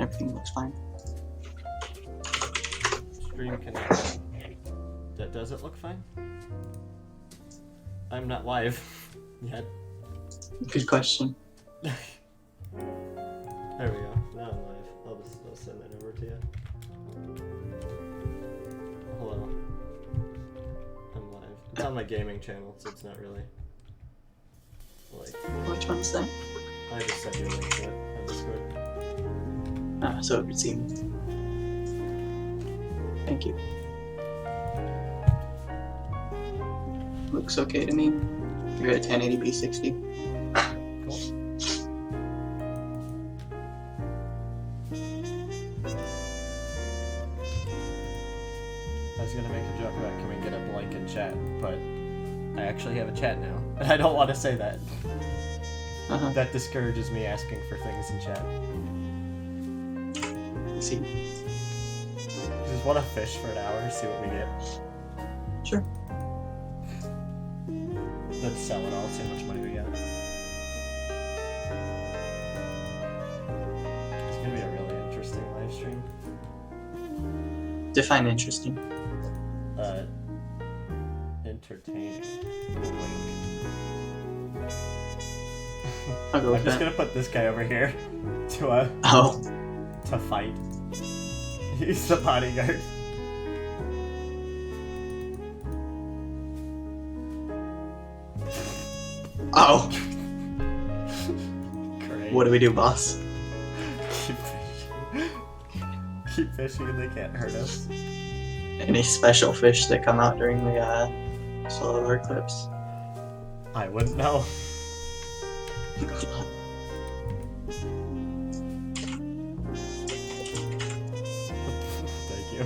Everything looks fine. Stream connection. Does it look fine? I'm not live yet. Good question. There we go. Now I'm live. I'll send that over to you. Hello. I'm live. It's on my gaming channel, so it's not really like. Which one's that? I just sent you a link to it on Discord. Ah, so it would seem. Thank you. Looks okay to me. You're at 1080p 60. Cool. I was gonna make a joke about can we get a blank in chat, but I actually have a chat now. And I don't want to say that. That discourages me asking for things in chat. See. Just want to fish for an hour, see what we get. Sure. Let's sell it all, see how much money we got. It's gonna be a really interesting live stream. Define interesting. Entertaining. I'll go with I'm just that. gonna put this guy over here to fight. He's the bodyguard. Oh! Great. What do we do, boss? Keep fishing. Keep fishing and they can't hurt us. Any special fish that come out during the solar eclipse? I wouldn't know. Thank you.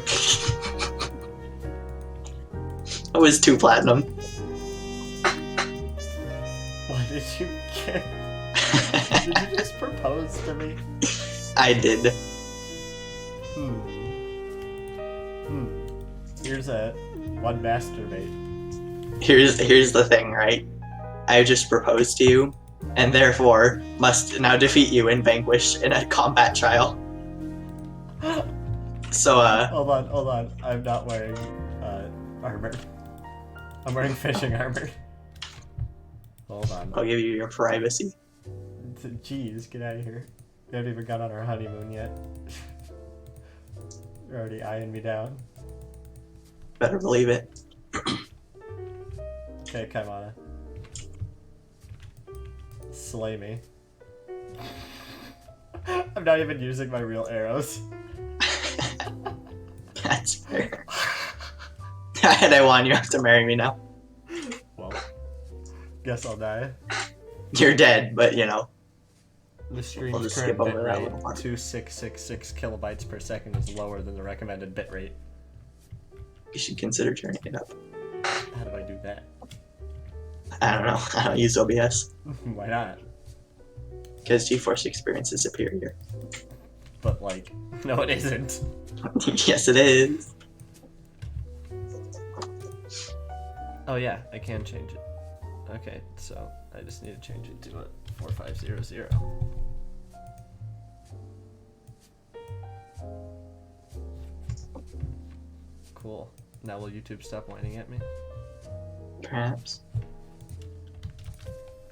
That was 2 platinum. What did you get? Did you just propose to me? I did. Here's one masturbate. Here's the thing, right? I just proposed to you, and therefore must now defeat you and vanquish in a combat trial. So, Hold on. I'm not wearing armor. I'm wearing fishing armor. Hold on. I'll give you your privacy. Jeez, get out of here. We haven't even got on our honeymoon yet. You're already eyeing me down. Better believe it. Okay, come on. Slay me. I'm not even using my real arrows. That's fair. And I won. You have to marry me now. Well, guess I'll die. You're dead, but you know. The We'll stream's just current skip over that bitrate, little part. 2666 kilobytes per second, is lower than the recommended bitrate. You should consider turning it up. How do I do that? I don't know. I don't use OBS. Why not? Because GeForce Experience is superior. But like, no it isn't. Yes, it is. Oh yeah, I can change it. Okay, so I just need to change it to a 4500. Cool. Now will YouTube stop whining at me? Perhaps.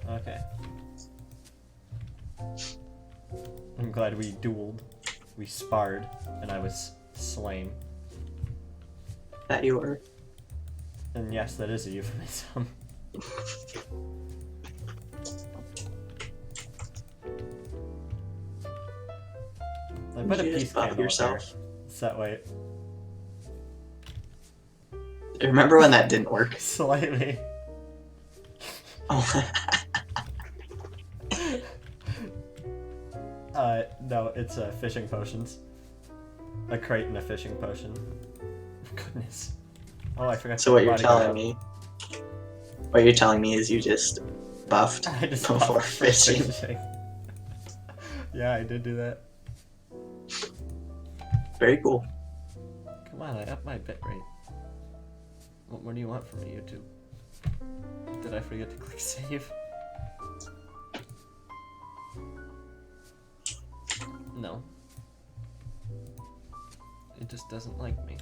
Okay. I'm glad we dueled. We sparred, and I was slain. That you were. And yes, that is a euphemism. I put a You peace just bop candle yourself. up there. Set way. Remember when that didn't work? Slightly. Oh. No, it's fishing potions. A crate and a fishing potion. Goodness. Oh, I forgot. So what you're telling me? What you're telling me is you just buffed I just before bought fishing. Yeah, I did do that. Very cool. Come on, I upped my bitrate. What more do you want from me, YouTube? Did I forget to click save? No. It just doesn't like me.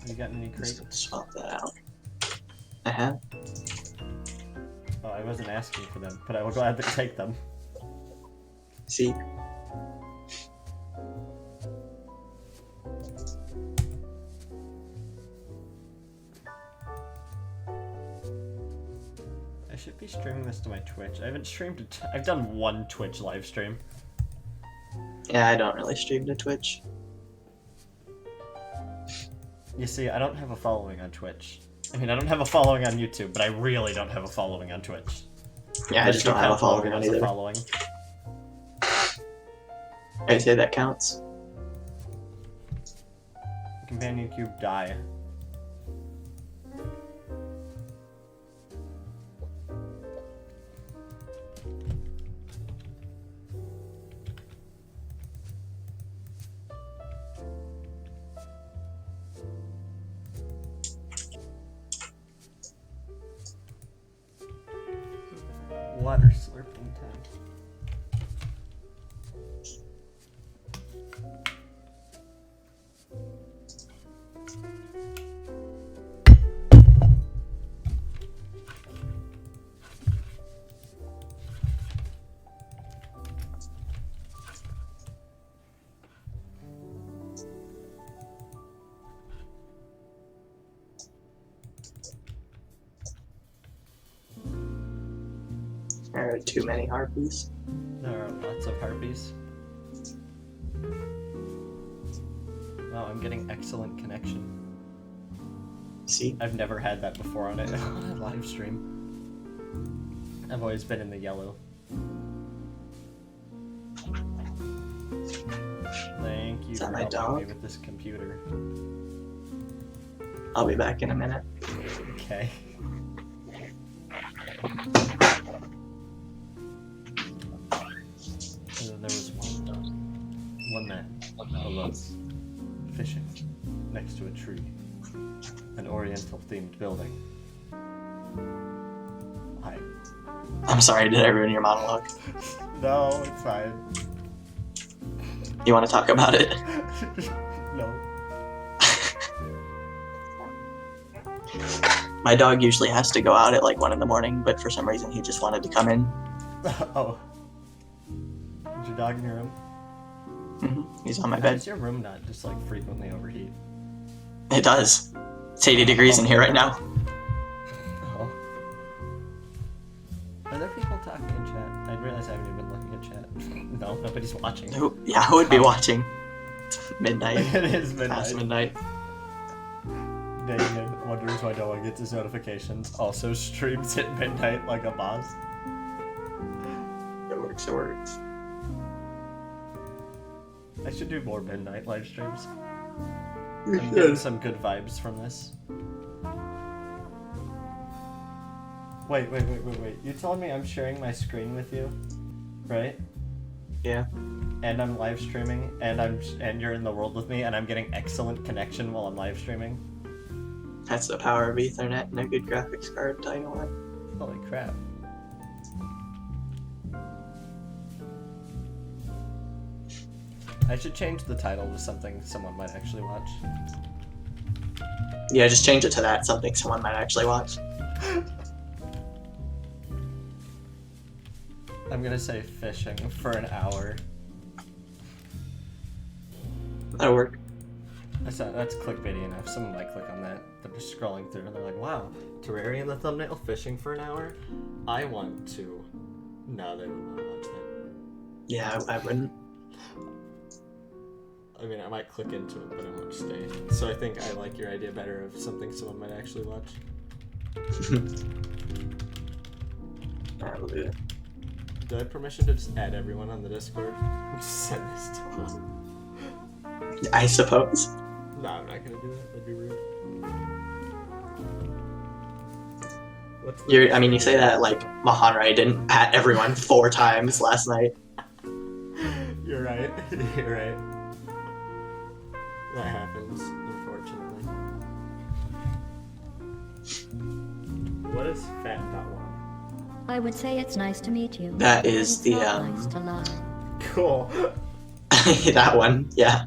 You got any crates? Swap that out. I have. Oh, I wasn't asking for them, but I will gladly take them. See? I should be streaming this to my Twitch. I haven't streamed it. I've done one Twitch live stream. Yeah, I don't really stream to Twitch. You see, I don't have a following on Twitch. I mean, I don't have a following on YouTube, but I really don't have a following on Twitch. Yeah, I just don't have a following on either. Following. I'd say that counts. Companion cube die. Water slurping time. There are too many harpies. There are lots of harpies. Wow, I'm getting excellent connection. See? I've never had that before on a live stream. I've always been in the yellow. Thank you Is for that my helping dog? me with this computer. I'll be back in a minute. Okay. And then there was one man alone, fishing next to a tree, an oriental themed building. Hi. I'm sorry, did I ruin your monologue? No, it's fine. You want to talk about it? No. My dog usually has to go out at like 1 in the morning, but for some reason he just wanted to come in. Oh. Is your dog in your room? He's on my How bed. does your room not just like frequently overheat? It does. It's 80 degrees in here right now. Oh. Are there people talking in chat? I realize I haven't even been looking at chat. No, nobody's watching. Who would be watching? It's midnight. It is Past midnight. midnight. Damien wonders why no one gets his notifications. Also streams at midnight like a boss. It works, it works. I should do more midnight live streams. You I'm getting some good vibes from this. Wait. You told me I'm sharing my screen with you, right? Yeah. And I'm live streaming, and you're in the world with me, and I'm getting excellent connection while I'm live streaming. That's the power of Ethernet and a good graphics card, tell you what. Holy crap. I should change the title to something someone might actually watch. Yeah, just change it to that, something someone might actually watch. I'm gonna say fishing for an hour. That'll work. That's clickbaity enough. Someone might click on that. They're just scrolling through and they're like, wow, terraria in the thumbnail, fishing for an hour? I want to. No, they would not watch that. Yeah, I wouldn't. I mean, I might click into it, but I won't stay. So I think I like your idea better of something someone might actually watch. Alright, we'll do it. Do I have permission to just add everyone on the Discord? Just send this to them. I suppose. No, I'm not gonna do that. That'd be rude. You say that like Mahanrai didn't at everyone 4 times last night. You're right. You're right. that happens, unfortunately. What is fat.1? I would say it's nice to meet you. That is But the, it's not nice to lie. Cool. that one, yeah.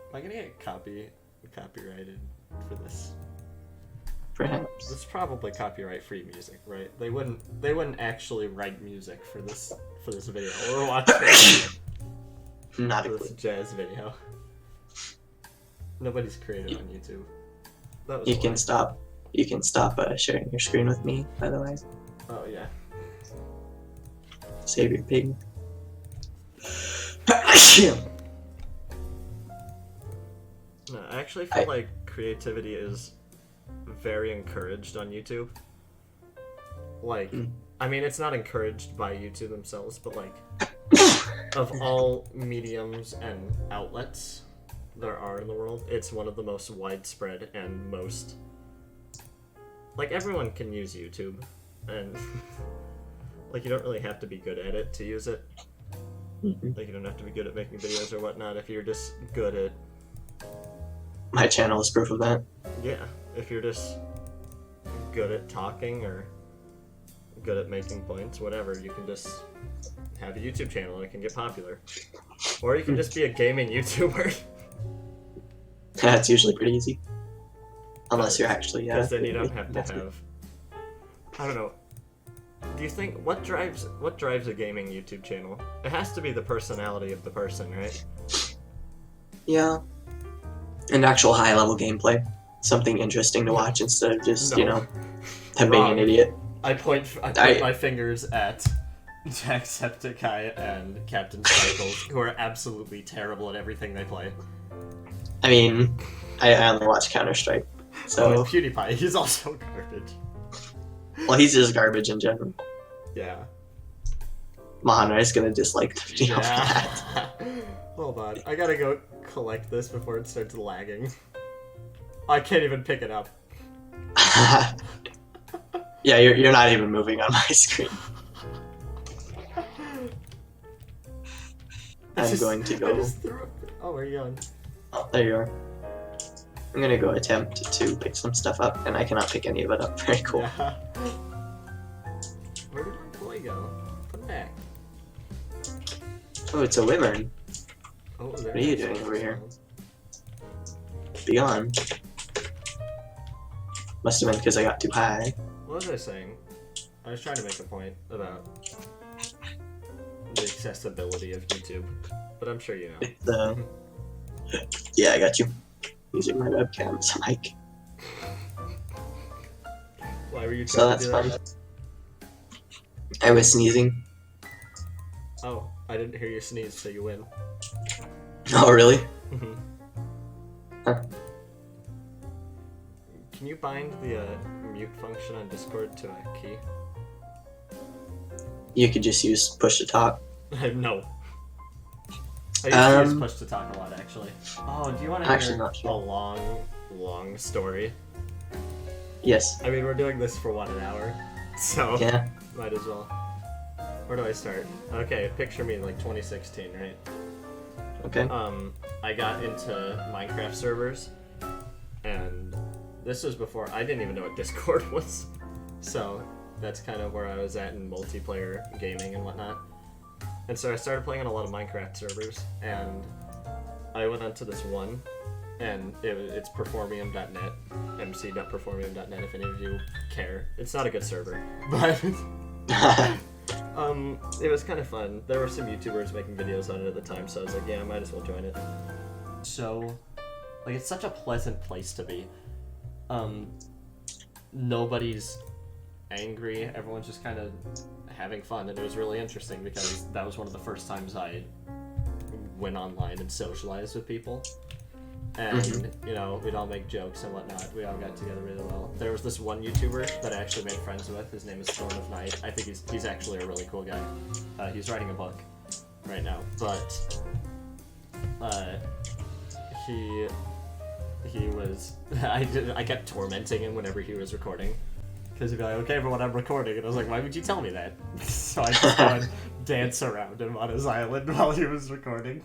Am I gonna get copyrighted for this? Perhaps. It's probably copyright-free music, right? They wouldn't actually write music for this video. We're watching Not a this clue. jazz video. Nobody's creative on YouTube. That was You a can lie. stop. You can stop sharing your screen with me, by the way. Oh yeah. Save your pig. No, I actually feel like creativity is very encouraged on YouTube. Like, I mean, it's not encouraged by YouTube themselves, but like, of all mediums and outlets there are in the world, it's one of the most widespread and most... Like, everyone can use YouTube, and like, you don't really have to be good at it to use it. Like, you don't have to be good at making videos or whatnot if you're just good at... My channel is proof of that. Yeah, if you're just good at talking or good at making points, whatever, you can just have a YouTube channel and it can get popular. Or you can just be a gaming YouTuber. That's usually pretty easy. Unless you're actually, Because then you don't have to have... I don't know. Do you think... What drives a gaming YouTube channel? It has to be the personality of the person, right? Yeah. And actual high-level gameplay. Something interesting to watch instead of just, you know, him being an idiot. I point my fingers at Jacksepticeye and Captain Sparkles, who are absolutely terrible at everything they play. I mean, I only watch Counter-Strike, so... Oh, and PewDiePie, he's also garbage. Well, he's just garbage in general. Yeah. Mahana is gonna dislike the video for that. Hold on, I gotta go collect this before it starts lagging. I can't even pick it up. Yeah, you're not even moving on my screen. I'm going to go... Oh, where are you going? Oh, there you are. I'm gonna go attempt to pick some stuff up, and I cannot pick any of it up. Very cool. Yeah. Where did my boy go? Put it back. Oh, it's a wyvern. Oh, What are you doing over here? Be gone. Must have been because I got too high. What was I saying? I was trying to make a point about the accessibility of YouTube, but I'm sure you know. It's, yeah, I got you. Using my webcam as a mic. Why were you So trying that's to do fun. that? I was sneezing. Oh, I didn't hear you sneeze, so you win. Oh, really? Mhm. Huh. Can you bind the mute function on Discord to a key? You could just use push to talk. No. I used to use push to talk a lot, actually. Oh, do you want to Actually, hear not sure. a long story? Yes. I mean, we're doing this for 1 hour, so Yeah. might as well. Where do I start? Okay, picture me in like 2016, right? Okay. I got into Minecraft servers, and this was before I didn't even know what Discord was, so that's kind of where I was at in multiplayer gaming and whatnot. And so I started playing on a lot of Minecraft servers, and I went onto this one, and it's performium.net, mc.performium.net if any of you care. It's not a good server, but it was kind of fun. There were some YouTubers making videos on it at the time, so I was like, yeah, I might as well join it. So, like, it's such a pleasant place to be. Nobody's angry, everyone's just kind of having fun, and it was really interesting because that was one of the first times I went online and socialized with people. And, you know, we'd all make jokes and whatnot. We all got together really well. There was this one YouTuber that I actually made friends with. His name is Thorn of Night. I think he's actually a really cool guy. He's writing a book right now, but he was I kept tormenting him whenever he was recording Because he'd be like, okay, everyone, I'm recording. And I was like, why would you tell me that? So I just go and dance around him on his island while he was recording.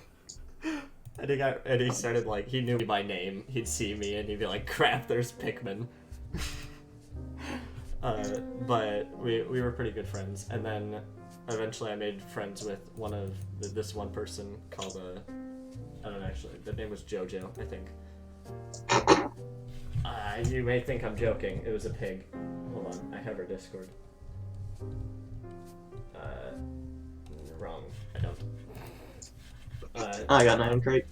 And he started, like, he knew me by name. He'd see me and he'd be like, crap, there's Pikmin. But we were pretty good friends. And then eventually I made friends with this one person called, I don't know, actually, the name was Jojo, I think. You may think I'm joking. It was a pig. Hold on, I have her Discord. Wrong. I don't. I got 9 crate.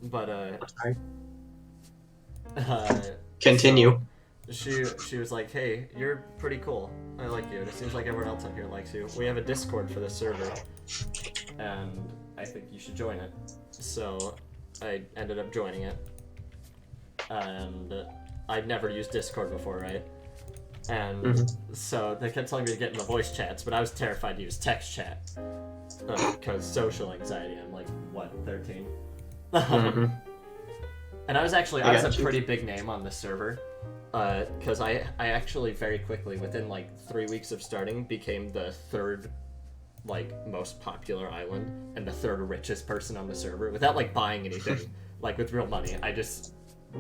But Sorry. Continue. She was like, hey, you're pretty cool. I like you, and it seems like everyone else on here likes you. We have a Discord for this server, and I think you should join it. So I ended up joining it. And I'd never used Discord before, right? And so they kept telling me to get in the voice chats, but I was terrified to use text chat because social anxiety. I'm like, what, 13? And I was a pretty big name on the server because I actually very quickly, within like 3 weeks of starting, became the third like most popular island and the third richest person on the server without like buying anything, like with real money. I just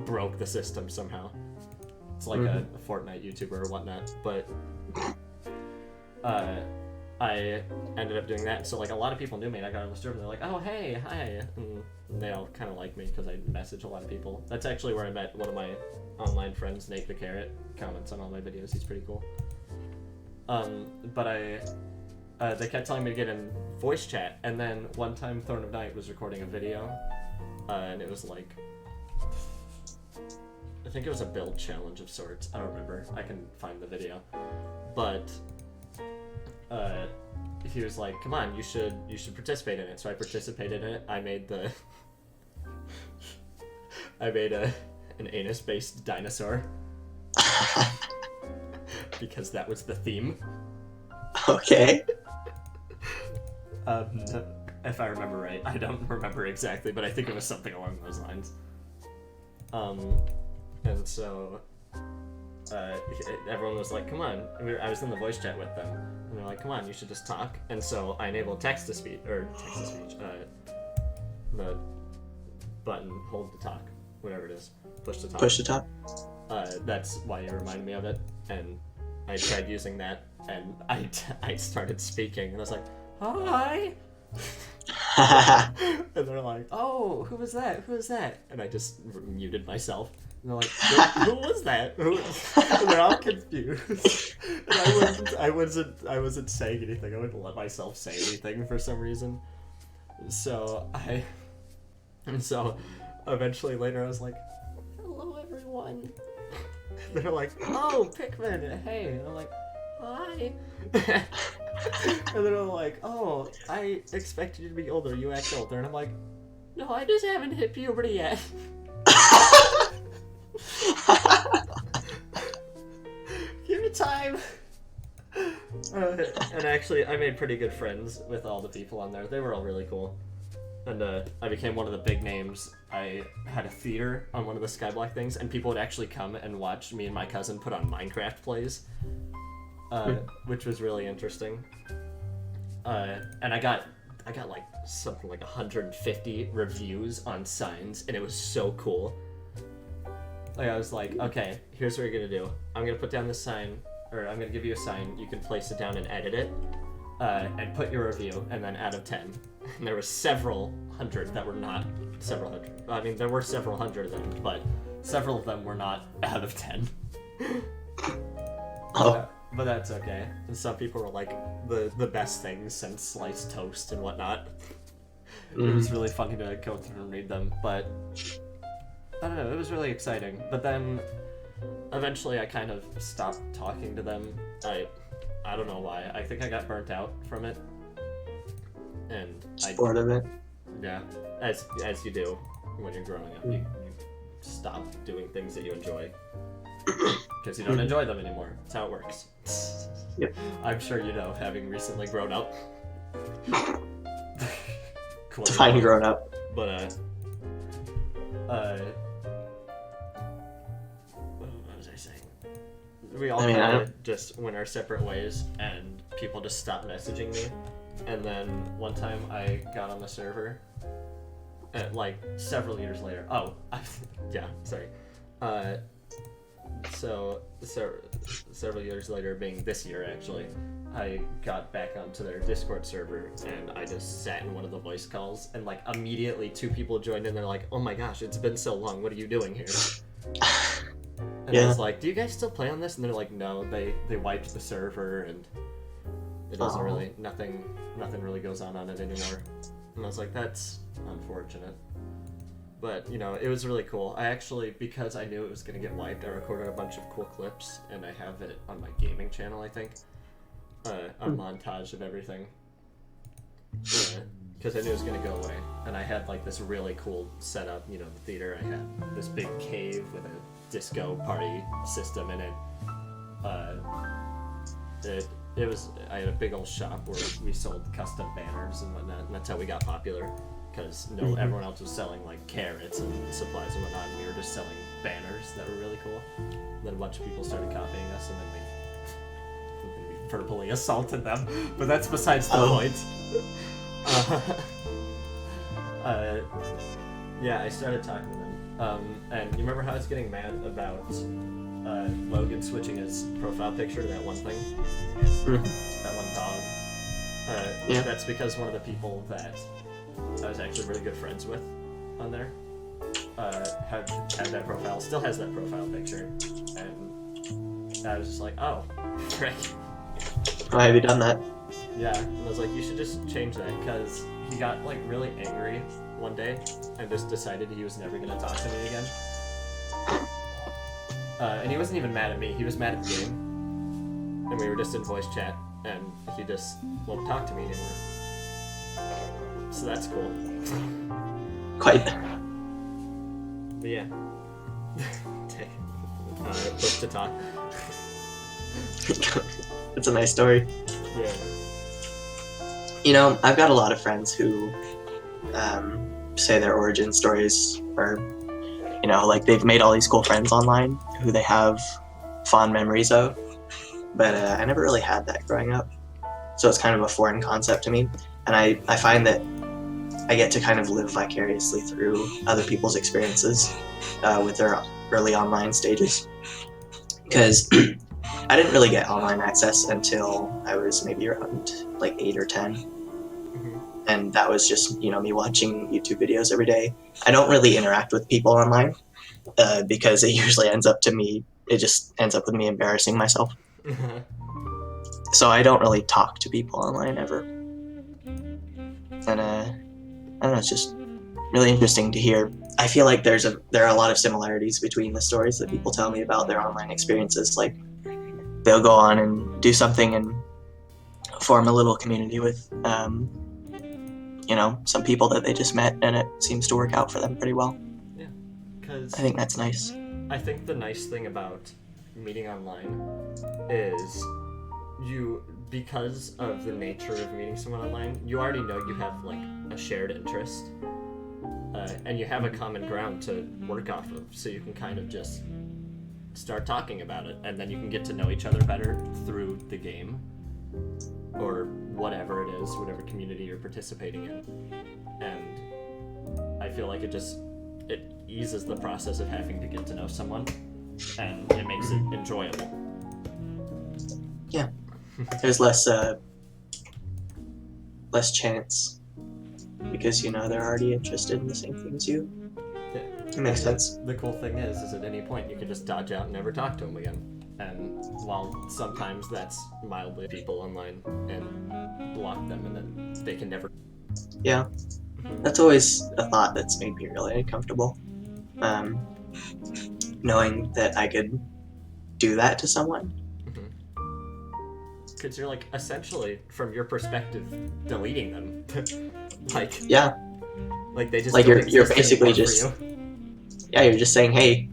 broke the system somehow. It's like a Fortnite YouTuber or whatnot, but I ended up doing that. So like a lot of people knew me, and I got on the server and they're like, oh hey, hi, and they all kind of like me because I message a lot of people. That's actually where I met one of my online friends, Nate the Carrot. Comments on all my videos. He's pretty cool. But they kept telling me to get in voice chat, and then one time Throne of Night was recording a video, and it was like, I think it was a build challenge of sorts. I don't remember. I can find the video. But he was like, come on, you should participate in it. So I participated in it. I made an anus-based dinosaur. Because that was the theme. Okay. If I remember right. I don't remember exactly, but I think it was something along those lines. And so everyone was like, come on. I was in the voice chat with them, and they're like, come on, you should just talk. And so I enabled text-to-speech, the button, hold to talk, whatever it is, push to talk. Push to talk. That's why you reminded me of it, and I tried using that, and I started speaking, and I was like, hi! And they're like, oh, who was that? And I just muted myself. And they're like, who was that? And they're all confused. And I wasn't saying anything. I wouldn't let myself say anything for some reason. So eventually later I was like, hello everyone. And they're like, oh, Pikmin, hey. And I'm like, hi. And they're like, oh, I expected you to be older. You act older. And I'm like, no, I just haven't hit puberty yet. Give me time. And actually, I made pretty good friends with all the people on there. They were all really cool. And I became one of the big names. I had a theater on one of the Skyblock things, and people would actually come and watch me and my cousin put on Minecraft plays, which was really interesting. And I got like something like 150 reviews on signs, and it was so cool. Like I was like, okay, here's what you're gonna do. I'm gonna put down this sign, or I'm gonna give you a sign. You can place it down and edit it, and put your review, and then out of 10. And there were several hundred that were not several hundred. I mean, there were several hundred of them, but several of them were not out of 10. Oh. But that's okay. And some people were like the best things since sliced toast and whatnot. It was really funny to go through and read them, but I don't know, it was really exciting. But then eventually I kind of stopped talking to them. I don't know why. I think I got burnt out from it. And Bored of it. Yeah, as you do when you're growing up. You stop doing things that you enjoy. Because you don't enjoy them anymore. That's how it works. Yep. I'm sure you know, having recently grown up. Define grown up. But what was I saying? we all I mean, kind of just went our separate ways, and people just stopped messaging me. And then one time I got on the server, like several years later. Oh, yeah, sorry. So several years later, being this year actually, I got back onto their Discord server, and I just sat in one of the voice calls, and like immediately 2 people joined in. They're like, "Oh my gosh, it's been so long. What are you doing here?" And I was like, "Do you guys still play on this?" And they're like, "No, they wiped the server, and it doesn't really nothing really goes on it anymore." And I was like, "That's unfortunate." But, you know, it was really cool. I actually, because I knew it was going to get wiped, I recorded a bunch of cool clips, and I have it on my gaming channel, I think. A montage of everything. Because I knew it was going to go away. And I had, like, this really cool setup, you know, the theater. I had this big cave with a disco party system in it. I had a big old shop where we sold custom banners and whatnot, and that's how we got popular. Because everyone else was selling like carrots and supplies and whatnot, and we were just selling banners that were really cool. And then a bunch of people started copying us, and then we verbally assaulted them. But that's besides the point. Yeah, I started talking to them. And you remember how I was getting mad about Logan switching his profile picture to that one thing? That one dog? Yeah. That's because one of the people that I was actually really good friends with on there had that profile, still has that profile picture, and I was just like, oh, frick. Why have you done that? Yeah, and I was like, you should just change that, because he got like really angry one day and just decided he was never going to talk to me again. And he wasn't even mad at me, he was mad at the game, and we were just in voice chat, and he just won't talk to me anymore. So that's cool. Quite. But yeah. Push to talk. It's a nice story. Yeah. You know, I've got a lot of friends who say their origin stories are, you know, like they've made all these cool friends online who they have fond memories of, but I never really had that growing up. So it's kind of a foreign concept to me. And I find that I get to kind of live vicariously through other people's experiences with their early online stages. Because I didn't really get online access until I was maybe around like 8 or 10. Mm-hmm. And that was just, you know, me watching YouTube videos every day. I don't really interact with people online because it usually it just ends up with me embarrassing myself. So I don't really talk to people online ever. And I don't know, it's just really interesting to hear. I feel like there are a lot of similarities between the stories that people tell me about their online experiences. Like, they'll go on and do something and form a little community with, you know, some people that they just met, and it seems to work out for them pretty well. Yeah, because I think that's nice. I think the nice thing about meeting online is because of the nature of meeting someone online, you already know you have like a shared interest, and you have a common ground to work off of, so you can kind of just start talking about it, and then you can get to know each other better through the game or whatever it is, whatever community you're participating in. And I feel like it eases the process of having to get to know someone, and it makes it enjoyable. Yeah. There's less chance because, you know, they're already interested in the same thing as you. Yeah. It makes sense. The cool thing is at any point you can just dodge out and never talk to them again. And while sometimes that's mildly people online and block them, and then they can never. Yeah, that's always a thought that's made me really uncomfortable. Knowing that I could do that to someone. Because you're like essentially, from your perspective, deleting them. Like, yeah, like they just like don't you're exist basically anymore just for you. Yeah, you're just saying, hey,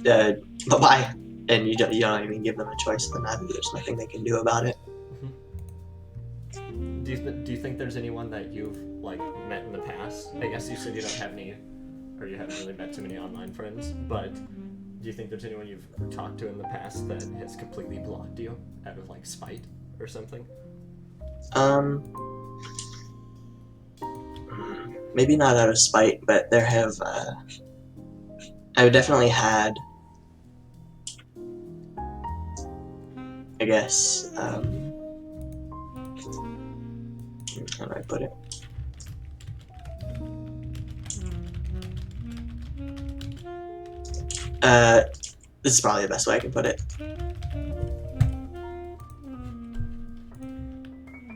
bye-bye, and you don't even give them a choice in the matter. There's nothing they can do about it. Do you think there's anyone that you've like met in the past? I guess you said you don't have any, or you haven't really met too many online friends, but Do you think there's anyone you've talked to in the past that has completely blocked you out of like spite or something? Maybe not out of spite, but there have. I've definitely had. I guess. How do I put it? This is probably the best way I can put it.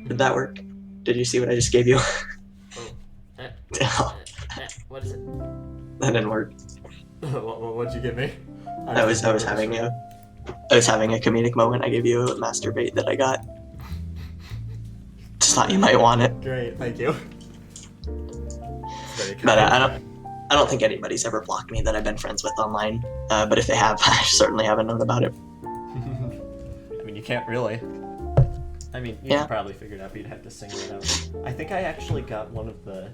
Did that work? Did you see what I just gave you? Oh. What is it? That didn't work. What'd you give me? I was having a comedic moment. I gave you a masturbate that I got. Just thought you might want it. Great, thank you. But I don't think anybody's ever blocked me that I've been friends with online. But if they have, I certainly haven't known about it. I mean, you can't really. I mean, you could probably figure it out, but you'd have to single it out. I think I actually got one of the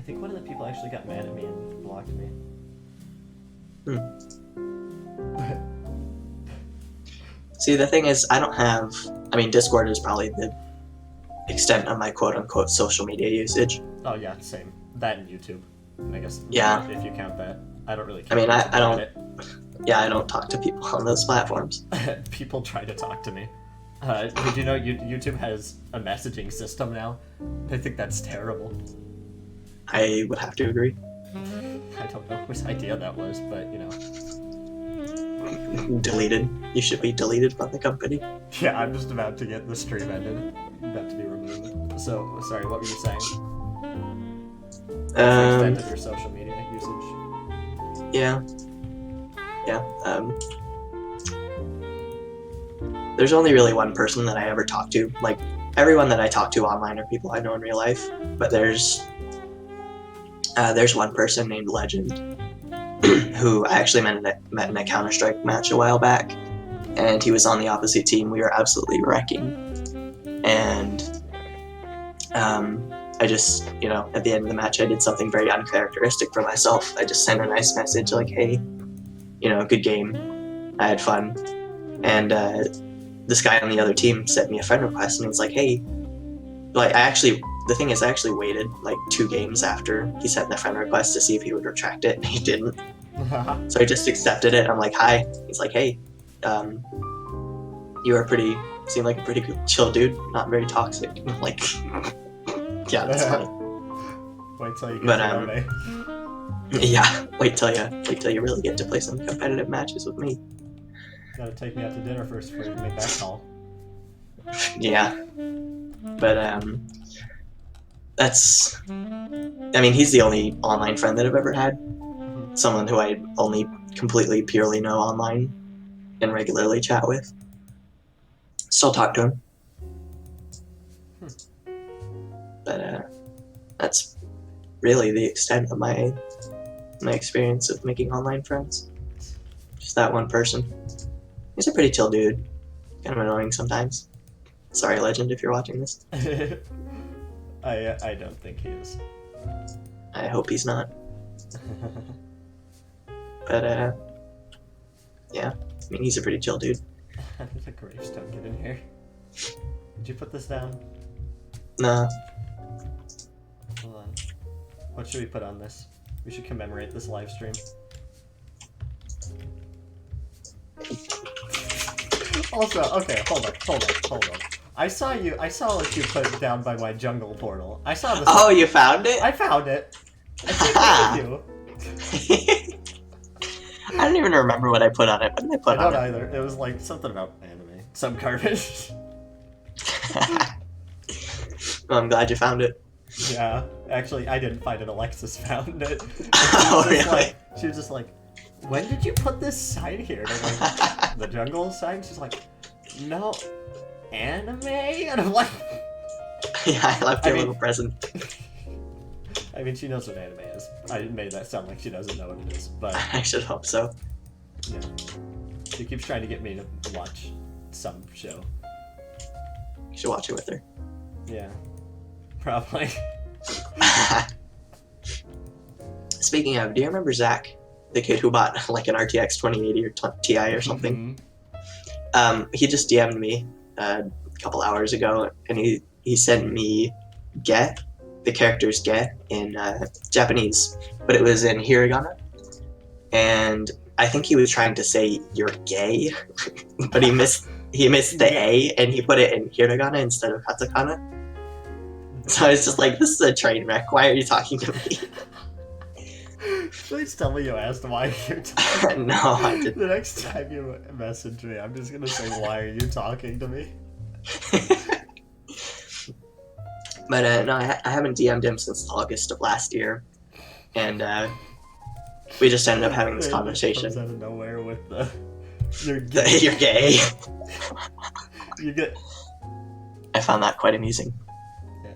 people actually got mad at me and blocked me. See, the thing is, Discord is probably the extent of my quote-unquote social media usage. Oh yeah, same. That and YouTube. I guess. Yeah. If you count that, I don't really. I don't talk to people on those platforms. People try to talk to me. Did you know YouTube has a messaging system now? I think that's terrible. I would have to agree. I don't know whose idea that was, but you know. Deleted. You should be deleted from the company. Yeah, I'm just about to get the stream ended. About to be removed. So, sorry, what were you saying? Extent of your social media usage. Yeah. There's only really one person that I ever talk to. Like, everyone that I talk to online are people I know in real life. But there's one person named Legend who I actually met in a Counter-Strike match a while back. And he was on the opposite team. We were absolutely wrecking. And I just, at the end of the match, I did something very uncharacteristic for myself. I just sent a nice message like, hey, good game. I had fun. And this guy on the other team sent me a friend request, and he's like, hey, the thing is, I actually waited like 2 games after he sent the friend request to see if he would retract it, and he didn't. So I just accepted it. I'm like, hi. He's like, hey, seem like a pretty chill dude, not very toxic. I'm like, yeah, that's funny. Wait till you get to anime. Yeah, wait till you really get to play some competitive matches with me. Gotta take me out to dinner first before you make that call. Yeah, but he's the only online friend that I've ever had. Someone who I only completely, purely know online and regularly chat with. Still talk to him. But that's really the extent of my experience of making online friends. Just that one person. He's a pretty chill dude. Kind of annoying sometimes. Sorry, Legend, if you're watching this. I don't think he is. I hope he's not. But yeah. He's a pretty chill dude. How did the gravestone get in here? Did you put this down? Nah. Hold on. What should we put on this? We should commemorate this live stream. Also, okay, hold on. I saw what you put down by my jungle portal. I saw this. Oh, you found it? I found it. I you. I don't even remember what I put on it. What did I put on it? I don't either. It was like something about anime. Some garbage. Well, I'm glad you found it. Yeah. Actually, I didn't find it. Alexis found it. Oh, really? She was just like, when did you put this sign here? And I'm like, the jungle sign? She's like, no, anime? And I'm like... Yeah, I left you a little present. I mean, she knows what anime is. I made that sound like she doesn't know what it is, but... I should hope so. Yeah. She keeps trying to get me to watch some show. You should watch it with her. Yeah. Probably. Speaking of, do you remember Zach? the kid who bought like an RTX 2080 or Ti or something. He just DM'd me a couple hours ago, and he sent me "get," the character's "get" in Japanese, but it was in hiragana, and I think he was trying to say "you're gay," but he missed the A, and he put it in hiragana instead of katakana. So I was just like, "This is a train wreck. Why are you talking to me?" Please tell me you asked why you're talking. No, I didn't. The next time you message me, I'm just gonna say, "Why are you talking to me?" But no, I haven't DM'd him since August of last year, and we just ended up having this conversation. Comes out of nowhere with the "you're gay." You're gay. You get. I found that quite amusing. Yeah.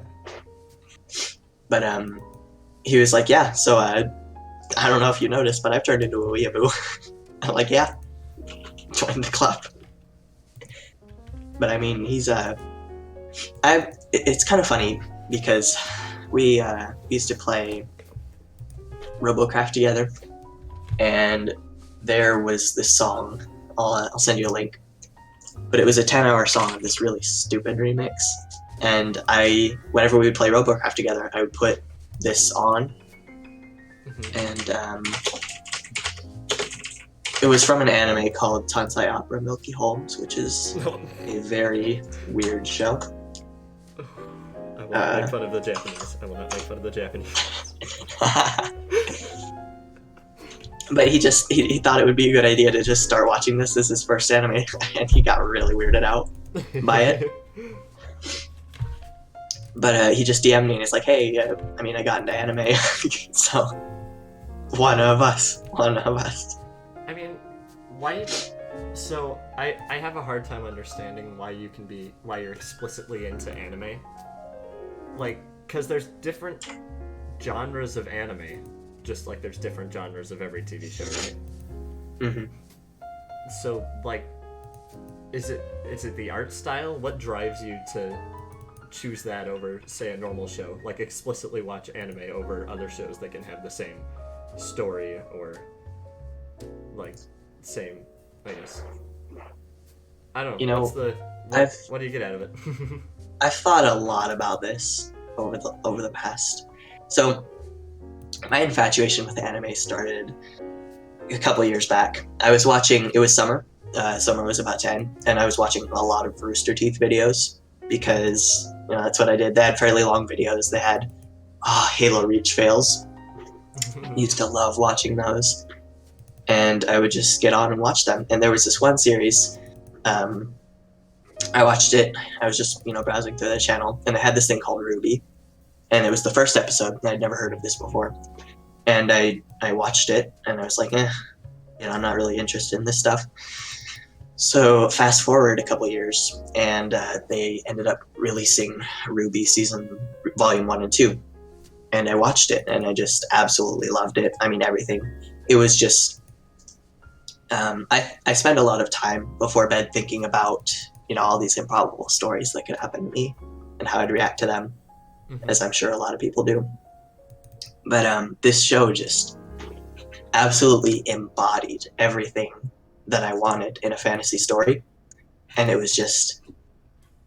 But he was like, "Yeah, so I don't know if you noticed, but I've turned into a weaboo." I'm like, "Yeah, join the club." But I mean, he's it's kind of funny because we used to play Robocraft together, and there was this song. I'll send you a link, but it was a 10-hour song of this really stupid remix. And whenever we would play Robocraft together, I would put this on, and it was from an anime called Tansai Opera Milky Holmes, which is a very weird show. I will not make fun of the Japanese. I will not make fun of the Japanese. But he thought it would be a good idea to just start watching this as his first anime, and he got really weirded out by it. But he just DM'd me and he's like, "Hey, I mean, I got into anime," so one of us. I mean, why? So I have a hard time understanding why you're explicitly into anime. Like, because there's different genres of anime, just like there's different genres of every TV show, right? Mm-hmm. So, like, is it the art style? What drives you to choose that over, say, a normal show? Like, explicitly watch anime over other shows that can have the same story or, like, same, I guess. I don't know. You know, what do you get out of it? I've thought a lot about this over the past. So, my infatuation with anime started a couple years back. I was watching. It was summer. Summer was about 10, and I was watching a lot of Rooster Teeth videos because that's what I did. They had fairly long videos. They had Halo Reach fails. Used to love watching those, and I would just get on and watch them. And there was this one series. I watched it. I was just browsing through the channel, and they had this thing called Ruby, and it was the first episode. And I'd never heard of this before, and I watched it, and I was like, I'm not really interested in this stuff. So fast forward a couple years, and they ended up releasing Ruby Volume 1 and 2, and I watched it, and I just absolutely loved it. I mean, everything. It was just I spend a lot of time before bed thinking about all these improbable stories that could happen to me and how I'd react to them, as I'm sure a lot of people do. But this show just absolutely embodied everything that I wanted in a fantasy story, and it was just,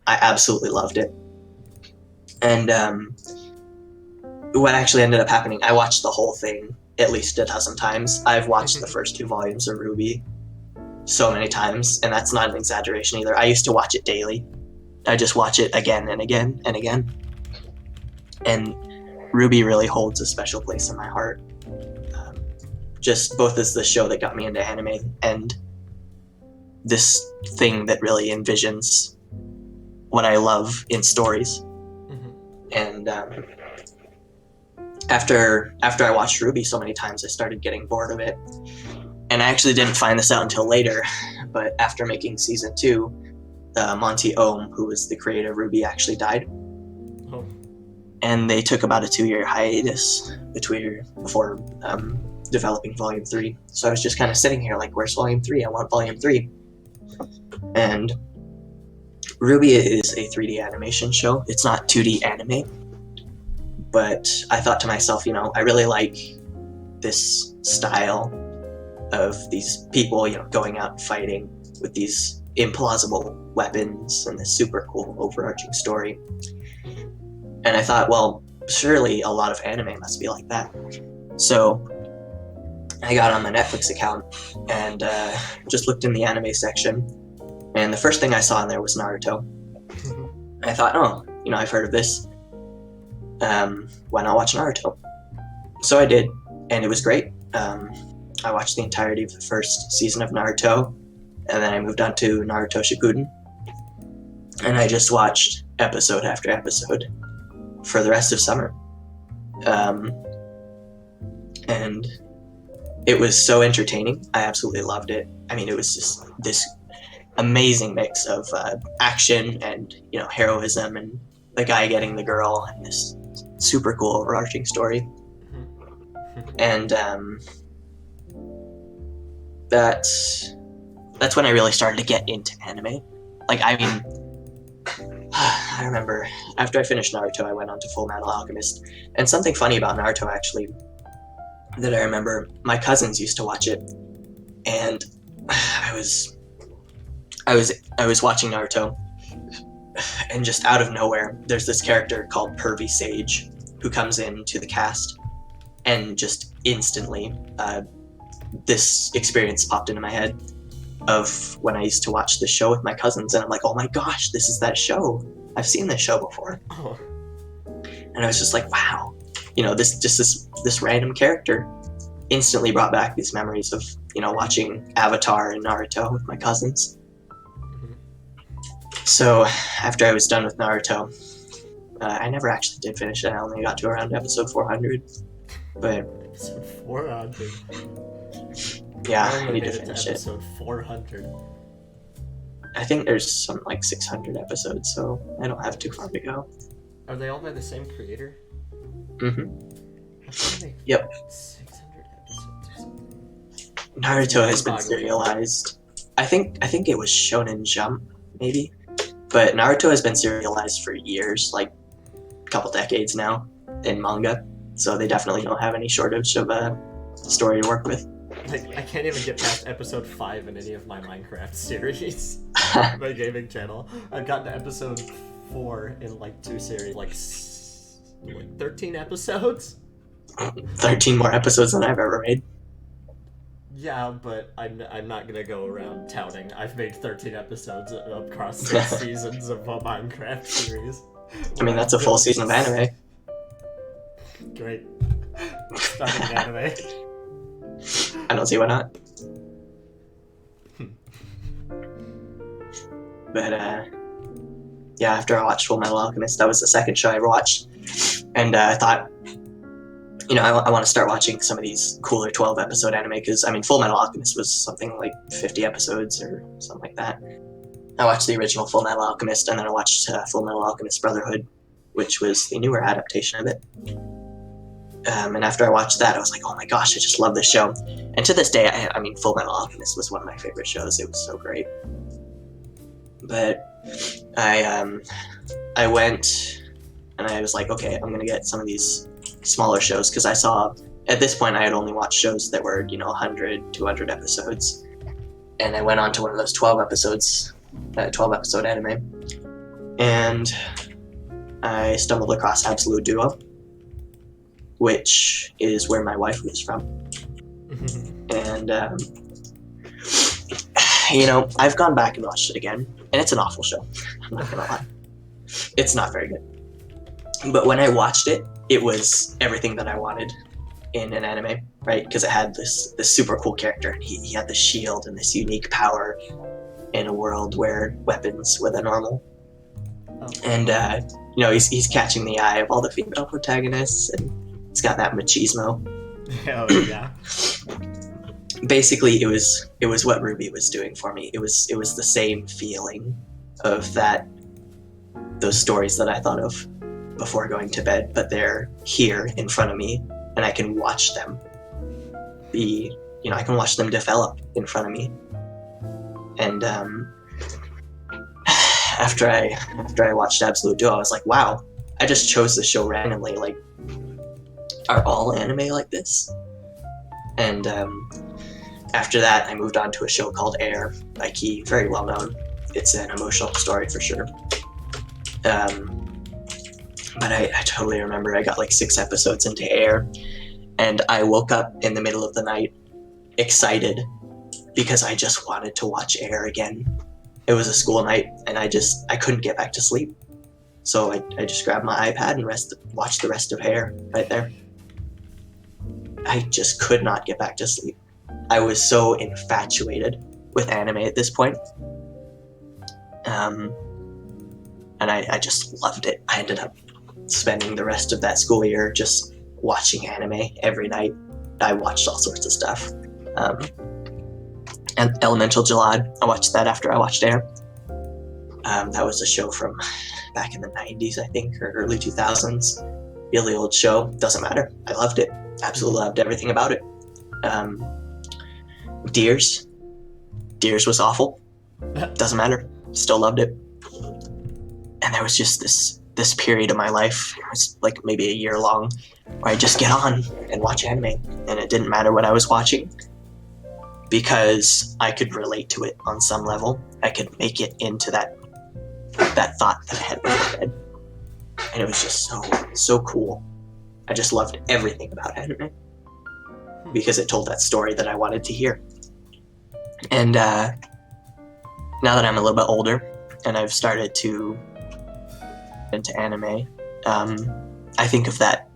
I absolutely loved it. And what actually ended up happening, I watched the whole thing at least a dozen times. I've watched the first 2 volumes of Ruby so many times, and that's not an exaggeration either. I used to watch it daily. I just watch it again and again and again. And Ruby really holds a special place in my heart. Just both as the show that got me into anime and this thing that really envisions what I love in stories. And after I watched Ruby so many times, I started getting bored of it. And I actually didn't find this out until later, but after making season 2, Monty Ohm, who was the creator of Ruby, actually died. Oh. And they took about a 2-year hiatus before developing Volume 3. So I was just kind of sitting here like, where's Volume 3? I want Volume 3. And Ruby is a 3D animation show. It's not 2D anime. But I thought to myself, I really like this style of these people, going out and fighting with these implausible weapons and this super cool overarching story. And I thought, well, surely a lot of anime must be like that. So I got on my Netflix account and just looked in the anime section, and the first thing I saw in there was Naruto. I thought, oh, I've heard of this. Why not watch Naruto? So I did, and it was great. I watched the entirety of the first season of Naruto, and then I moved on to Naruto Shippuden, and I just watched episode after episode for the rest of summer. And it was so entertaining. I absolutely loved it. I mean, it was just this amazing mix of action and, heroism, and the guy getting the girl, and this super cool overarching story. And that's when I really started to get into anime. Like, I mean, I remember after I finished Naruto, I went on to Full Metal Alchemist. And something funny about Naruto, actually, that I remember, my cousins used to watch it, and I was watching Naruto, and just out of nowhere, there's this character called Pervy Sage who comes into the cast, and just instantly, this experience popped into my head of when I used to watch this show with my cousins, and I'm like, oh my gosh, this is that show. I've seen this show before. Oh. And I was just like, wow, this random character instantly brought back these memories of, watching Avatar and Naruto with my cousins. So after I was done with Naruto, I never actually did finish it. I only got to around episode 400. But episode 400. Yeah, I need to finish it. Episode 400. I think there's something like 600 episodes, so I don't have too far to go. Are they all by the same creator? Mm-hmm. Yep. 600 episodes or something. Naruto has been serialized. I think it was Shonen Jump, maybe. But Naruto has been serialized for years, like a couple decades now, in manga. So they definitely don't have any shortage of a story to work with. Like, I can't even get past episode 5 in any of my Minecraft series. My gaming channel. I've gotten to episode 4 in like 2 series, like 13 episodes. 13 more episodes than I've ever made. Yeah, but I'm not gonna go around touting I've made 13 episodes across 6 seasons of a Minecraft series. I mean, that's a full season of anime. Great. Starting an anime. I don't see why not. But yeah, after I watched Full Metal Alchemist, that was the second show I ever watched, and I thought, I want to start watching some of these cooler 12-episode anime, because I mean, Full Metal Alchemist was something like 50 episodes or something like that. I watched the original Full Metal Alchemist, and then I watched Full Metal Alchemist Brotherhood, which was the newer adaptation of it. And after I watched that, I was like, oh my gosh, I just love this show. And to this day, I mean, Full Metal Alchemist was one of my favorite shows. It was so great. But I went and I was like, okay, I'm going to get some of these smaller shows, because I saw, at this point, I had only watched shows that were, 100, 200 episodes. And I went on to one of those 12-episode anime. And I stumbled across Absolute Duo, which is where my wife was from. And, I've gone back and watched it again, and it's an awful show. I'm not gonna lie. It's not very good. But when I watched it, it was everything that I wanted in an anime, right? Because it had this super cool character, and he had the shield and this unique power in a world where weapons were the normal. Oh. And, he's catching the eye of all the female protagonists, and he's got that machismo. Oh, yeah. Basically, it was what Ruby was doing for me. It was the same feeling of those stories that I thought of before going to bed, but they're here in front of me, and I can watch them I can watch them develop in front of me. And after I watched Absolute Duo, I was like, wow, I just chose this show randomly. Like, are all anime like this? And After that, I moved on to a show called Air by Key, very well known. It's an emotional story for sure. But I totally remember I got like 6 episodes into Air, and I woke up in the middle of the night excited because I just wanted to watch Air again. It was a school night, and I couldn't get back to sleep. So I just grabbed my iPad and watched the rest of Air right there. I just could not get back to sleep. I was so infatuated with anime at this point. And I just loved it. I ended up spending the rest of that school year just watching anime every night. I watched all sorts of stuff. And Elemental Gelad, I watched that after I watched Air. That was a show from back in the 90s, I think, or early 2000s. Really old show. Doesn't matter. I loved it. Absolutely loved everything about it. Deers was awful. Doesn't matter. Still loved it. And there was just this period of my life, it was like maybe a year long, where I just get on and watch anime, and it didn't matter what I was watching because I could relate to it on some level. I could make it into that thought that I had before bed, and it was just so cool. I just loved everything about anime because it told that story that I wanted to hear. And now that I'm a little bit older and I've started to into anime, I think of that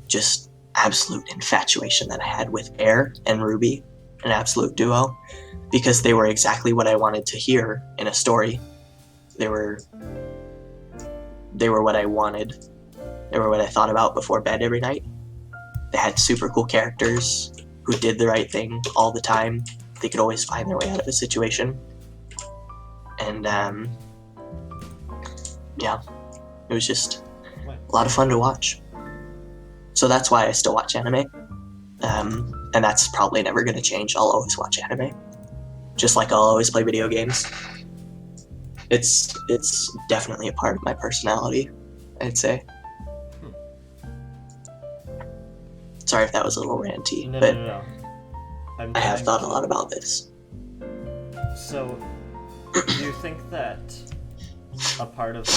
just absolute infatuation that I had with Air and Ruby, an absolute duo, because they were exactly what I wanted to hear in a story. They were what I wanted. They were what I thought about before bed every night. They had super cool characters who did the right thing all the time. They could always find their way out of a situation. And yeah, it was just a lot of fun to watch. So that's why I still watch anime. And that's probably never going to change. I'll always watch anime. Just like I'll always play video games. It's definitely a part of my personality, I'd say. Sorry if that was a little ranty, but No. I have thought a lot about this. So, do you think that a part of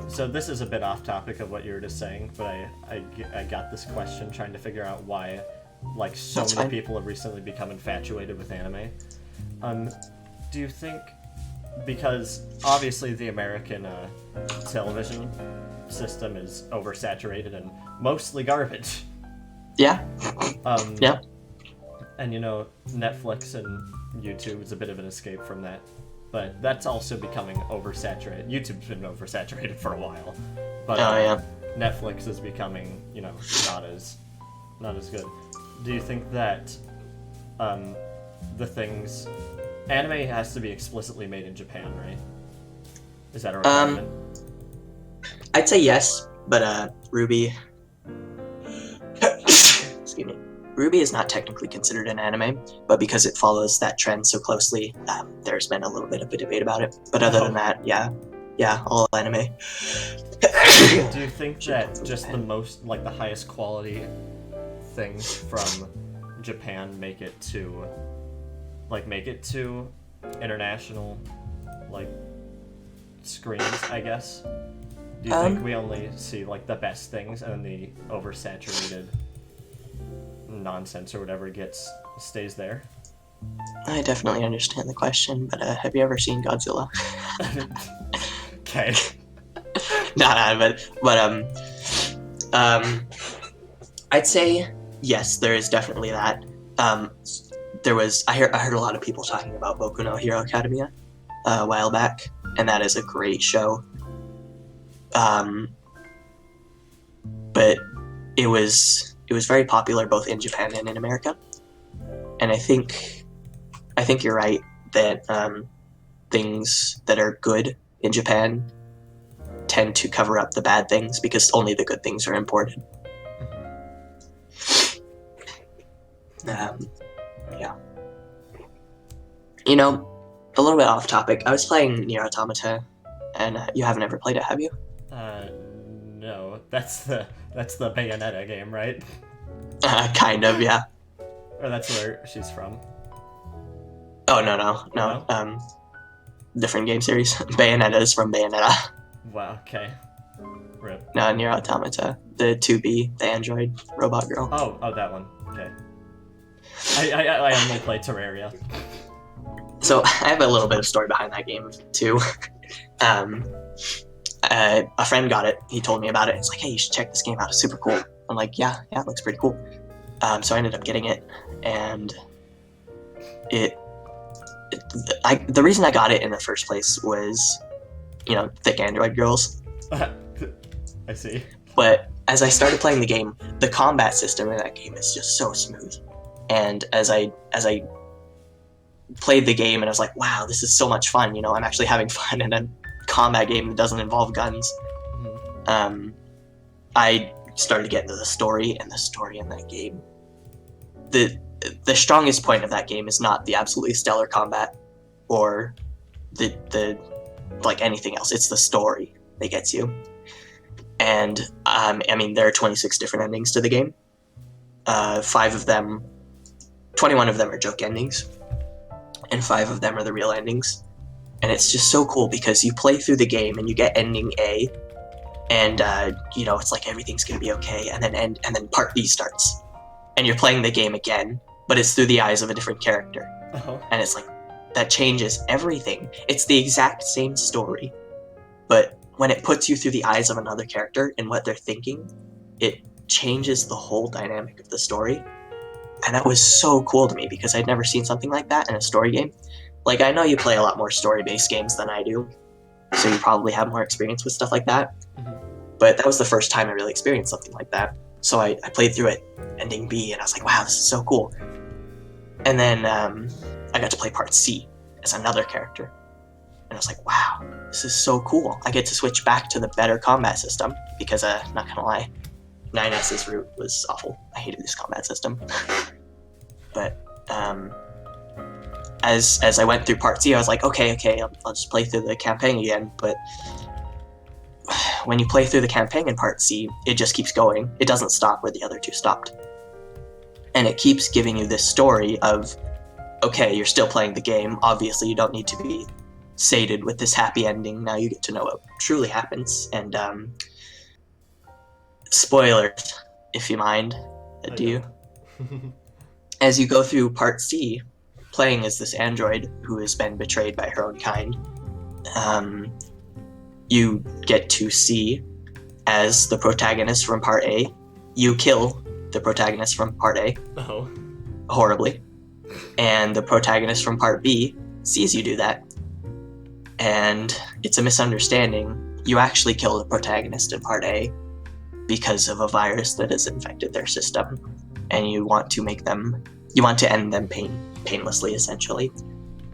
so this is a bit off topic of what you were just saying, but I got this question trying to figure out why so That's many fine. people have recently become infatuated with anime. Do you think, because obviously the American television system is oversaturated and mostly garbage. Yeah. Yeah. And Netflix and YouTube is a bit of an escape from that. But that's also becoming oversaturated. YouTube's been oversaturated for a while. But Netflix is becoming, not as good. Do you think that the things... Anime has to be explicitly made in Japan, right? Is that a requirement? I'd say yes, but Ruby... Excuse me. Ruby is not technically considered an anime, but because it follows that trend so closely, there's been a little bit of a debate about it. But other than that, yeah, all anime. Do you think that just the most, the highest quality things from Japan make it to international, screens, I guess? Do you think we only see, the best things and the oversaturated nonsense or whatever stays there? I definitely understand the question, but have you ever seen Godzilla? Okay. I'd say yes, there is definitely that. I heard a lot of people talking about Boku no Hero Academia a while back, and that is a great show. But it was very popular both in Japan and in America, and I think you're right that things that are good in Japan tend to cover up the bad things because only the good things are imported. Yeah. A little bit off topic. I was playing Nier Automata, and you haven't ever played it, have you? No. That's the Bayonetta game, right? Kind of, yeah. Or that's where she's from. Oh, no. Different game series. Bayonetta is from Bayonetta. Wow, okay. Rip. No, Nier Automata. The 2B, the android robot girl. Oh, that one. Okay. I only play Terraria. So I have a little bit of story behind that game too. A friend got it. He told me about it. It's like, hey, you should check this game out. It's super cool. I'm like, yeah, it looks pretty cool. So I ended up getting it, and the reason I got it in the first place was, thick android girls. I see. But as I started playing the game, the combat system in that game is just so smooth. And as I played the game, and I was like, wow, this is so much fun. I'm actually having fun in a combat game that doesn't involve guns. Mm-hmm. I started to get into the story, and the story in that game. The strongest point of that game is not the absolutely stellar combat or the like anything else. It's the story that gets you. And there are 26 different endings to the game. 21 of them are joke endings, and 5 of them are the real endings. And it's just so cool because you play through the game and you get ending A, and it's like everything's gonna be okay, and then part B starts, and you're playing the game again, but it's through the eyes of a different character. Uh-huh. And it's like that changes everything. It's the exact same story, but when it puts you through the eyes of another character and what they're thinking, it changes the whole dynamic of the story. And that was so cool to me because I'd never seen something like that in a story game. Like, I know you play a lot more story-based games than I do, so you probably have more experience with stuff like that. Mm-hmm. But that was the first time I really experienced something like that. So I played through it, ending B, and I was like, wow, this is so cool. And then I got to play part C as another character. And I was like, wow, this is so cool. I get to switch back to the better combat system because, not gonna lie, 9S's route was awful. I hated this combat system. But as I went through part C, I was like, okay, I'll just play through the campaign again. But when you play through the campaign in part C, it just keeps going. It doesn't stop where the other two stopped. And it keeps giving you this story of, okay, you're still playing the game. Obviously, you don't need to be sated with this happy ending. Now you get to know what truly happens. And spoilers, if you mind. Do you? As you go through part C, playing as this android who has been betrayed by her own kind, you get to see, as the protagonist from part A, you kill the protagonist from part A. Oh. Horribly. And the protagonist from part B sees you do that. And it's a misunderstanding. You actually kill the protagonist in part A because of a virus that has infected their system. And you want to end them painlessly, essentially.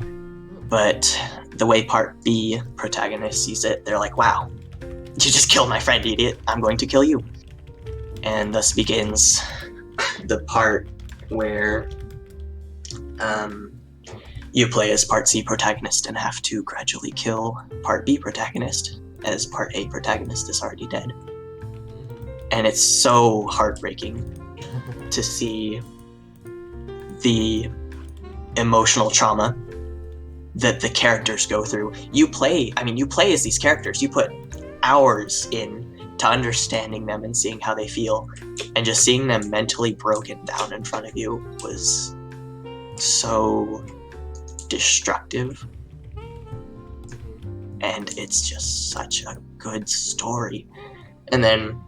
But the way part B protagonist sees it, they're like, wow, you just killed my friend, idiot. I'm going to kill you. And thus begins the part where you play as part C protagonist and have to gradually kill part B protagonist, as part A protagonist is already dead. And it's so heartbreaking to see the emotional trauma that the characters go through. You play as these characters. You put hours in to understanding them and seeing how they feel, and just seeing them mentally broken down in front of you was so destructive. And it's just such a good story. And then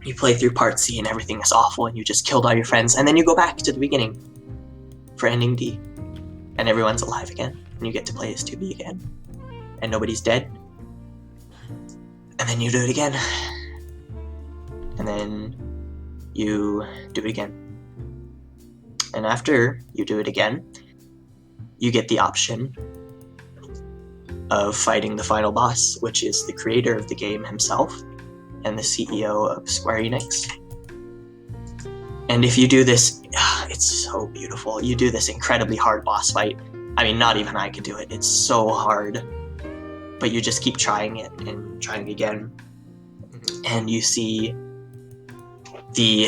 you play through part C and everything is awful and you just killed all your friends, and then you go back to the beginning for ending D and everyone's alive again and you get to play as 2B again and nobody's dead, and then you do it again, and then you do it again, and after you do it again, you get the option of fighting the final boss, which is the creator of the game himself and the CEO of Square Enix. And if you do this, it's so beautiful. You do this incredibly hard boss fight. I mean, not even I could do it. It's so hard. But you just keep trying it and trying again. And you see the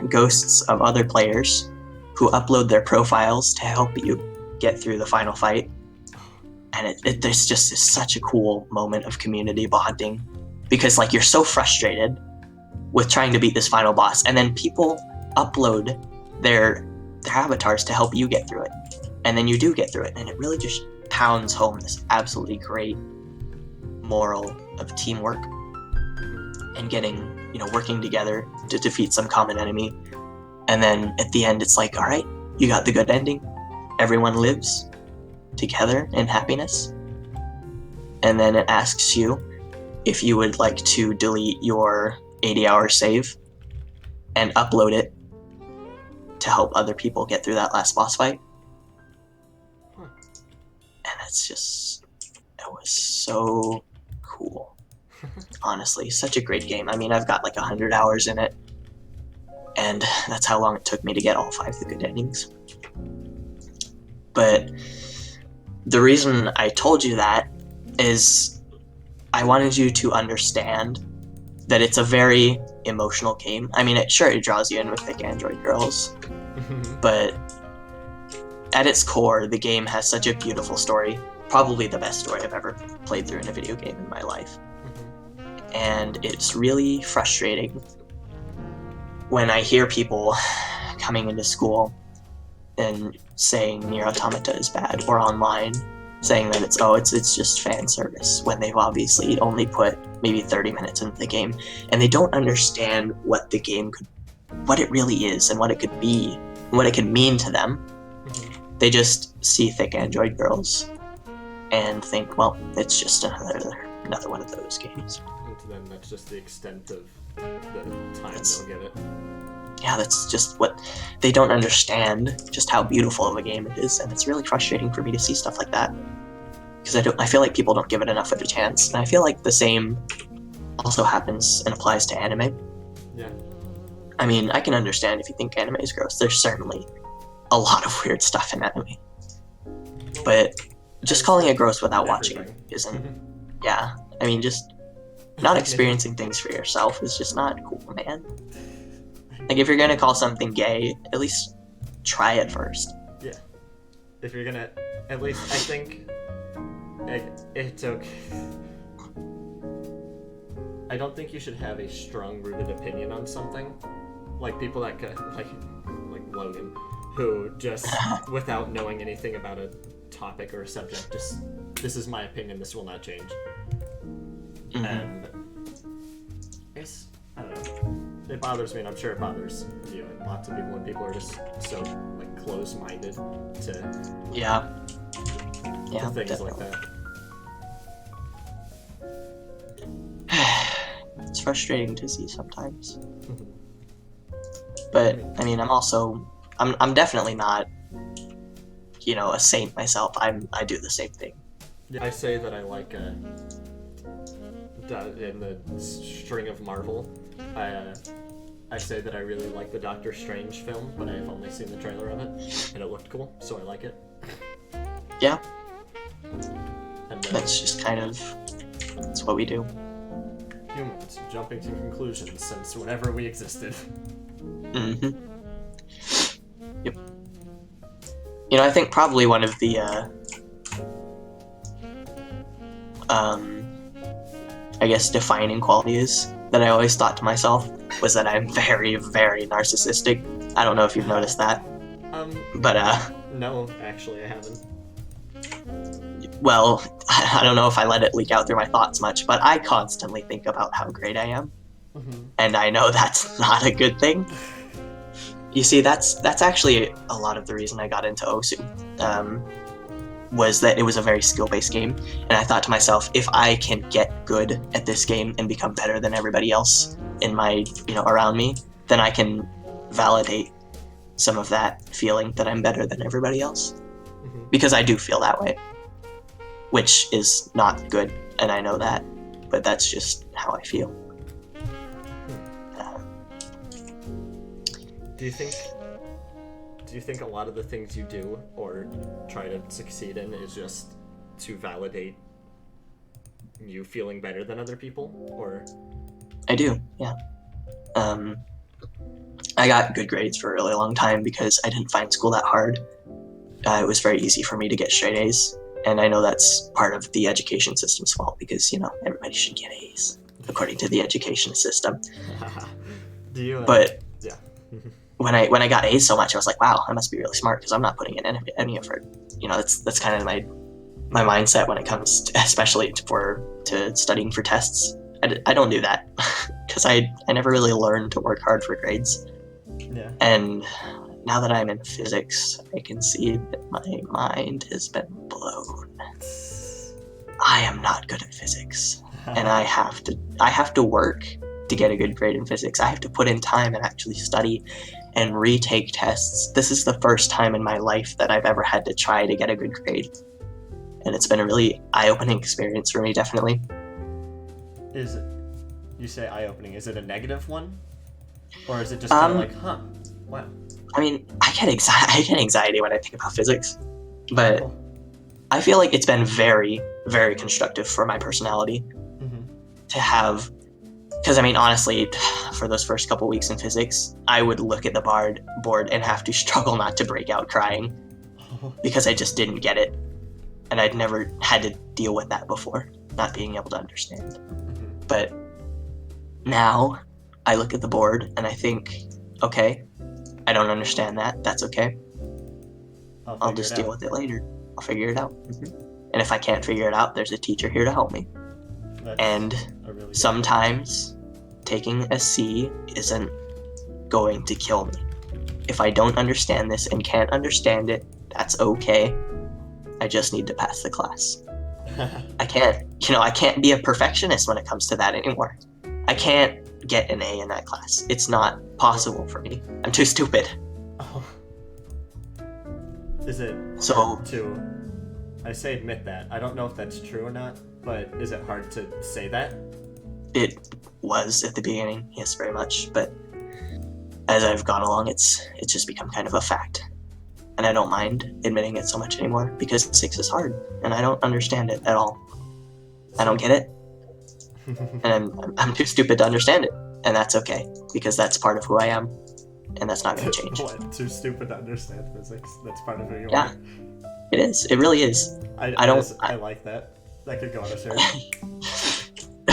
ghosts of other players who upload their profiles to help you get through the final fight. And there's just such a cool moment of community bonding, because like you're so frustrated with trying to beat this final boss, and then people upload their avatars to help you get through it, and then you do get through it, and it really just pounds home this absolutely great moral of teamwork and working together to defeat some common enemy. And then at the end, it's like, all right, you got the good ending. Everyone lives together in happiness. And then it asks you if you would like to delete your 80-hour save and upload it to help other people get through that last boss fight. And it was so cool. Honestly, such a great game. I mean, I've got like 100 hours in it, and that's how long it took me to get all 5 the good endings. But the reason I told you that is I wanted you to understand that it's a very emotional game. I mean, it draws you in with thick Android girls, but at its core, the game has such a beautiful story, probably the best story I've ever played through in a video game in my life. And it's really frustrating when I hear people coming into school and saying Nier Automata is bad, or online saying that it's just fan service, when they've obviously only put maybe 30 minutes into the game, and they don't understand what the game what it really is, and what it could be, and what it could mean to them. They just see thick Android girls and think, well, it's just another one of those games. And to them, that's just the extent of the time they'll give it. Yeah, that's just what they don't understand, just how beautiful of a game it is, and it's really frustrating for me to see stuff like that, because I feel like people don't give it enough of a chance, and I feel like the same also happens and applies to anime. Yeah. I mean, I can understand if you think anime is gross. There's certainly a lot of weird stuff in anime, but just calling it gross without watching isn't. Yeah, I mean, just not experiencing things for yourself is just not cool, man. Like, if you're gonna call something gay, at least try it first. Yeah. If you're gonna, at least, I think it's okay. I don't think you should have a strong-rooted opinion on something. Like people that like Logan, who just, without knowing anything about a topic or a subject, just, this is my opinion, this will not change. Mm-hmm. And I don't know. It bothers me, and I'm sure it bothers you and lots of people when people are just so like close-minded to things definitely. like that. It's frustrating to see sometimes. But I mean, I'm definitely not, a saint myself. I do the same thing. I say that I like in the string of Marvel, I say that I really like the Doctor Strange film, but I've only seen the trailer of it, and it looked cool, so I like it. Yeah. And that's just that's what we do. Humans jumping to conclusions since whenever we existed. Mm-hmm. Yep. I think probably one of the I guess defining qualities that I always thought to myself was that I'm very, very narcissistic. I don't know if you've noticed that. But no, actually I haven't. Well, I don't know if I let it leak out through my thoughts much, but I constantly think about how great I am. Mm-hmm. And I know that's not a good thing. You see, that's actually a lot of the reason I got into Osu. Was that it was a very skill-based game, and I thought to myself, if I can get good at this game and become better than everybody else in my, around me, then I can validate some of that feeling that I'm better than everybody else. Mm-hmm. Because I do feel that way, which is not good, and I know that, but that's just how I feel. Do you think a lot of the things you do or try to succeed in is just to validate you feeling better than other people, or? I do, yeah. I I got good grades for a really long time because I didn't find school that hard. It was very easy for me to get straight A's. And I know that's part of the education system's fault because, everybody should get A's according to the education system. Do you? But yeah. when I got A's so much, I was like, wow, I must be really smart because I'm not putting in any effort. That's kind of my mindset when it comes to, especially to studying for tests. I don't do that because I never really learned to work hard for grades. Yeah. And now that I'm in physics, I can see that my mind has been blown. I am not good at physics, and I have to work to get a good grade in physics. I have to put in time and actually study and retake tests. This is the first time in my life that I've ever had to try to get a good grade, and it's been a really eye-opening experience for me, definitely. Is it? You say eye-opening. Is it a negative one, or is it just kind of like, huh? Wow. I mean, I get anxiety when I think about physics, but I feel like it's been very, very constructive for my personality to have, because I mean, honestly, for those first couple weeks in physics, I would look at the board and have to struggle not to break out crying because I just didn't get it. And I'd never had to deal with that before, not being able to understand. But now I look at the board and I think, okay, I don't understand that. That's okay. I'll just deal with it later. I'll figure it out. And if I can't figure it out, there's a teacher here to help me. And really sometimes taking a C isn't going to kill me. If I don't understand this and can't understand it, that's okay. I just need to pass the class. I can't be a perfectionist when it comes to that anymore. I can't get an A in that class. It's not possible for me. I'm too stupid. Oh. Is it I say admit that. I don't know if that's true or not, but is it hard to say that? It was at the beginning, yes, very much. But as I've gone along, it's just become kind of a fact. And I don't mind admitting it so much anymore because 6 is hard and I don't understand it at all. I don't get it. And I'm too stupid to understand it, and that's okay because that's part of who I am, and that's not going to change. What? Too stupid to understand physics? That's part of who you are. Yeah, it is. It really is. I like that. That could go on a shirt.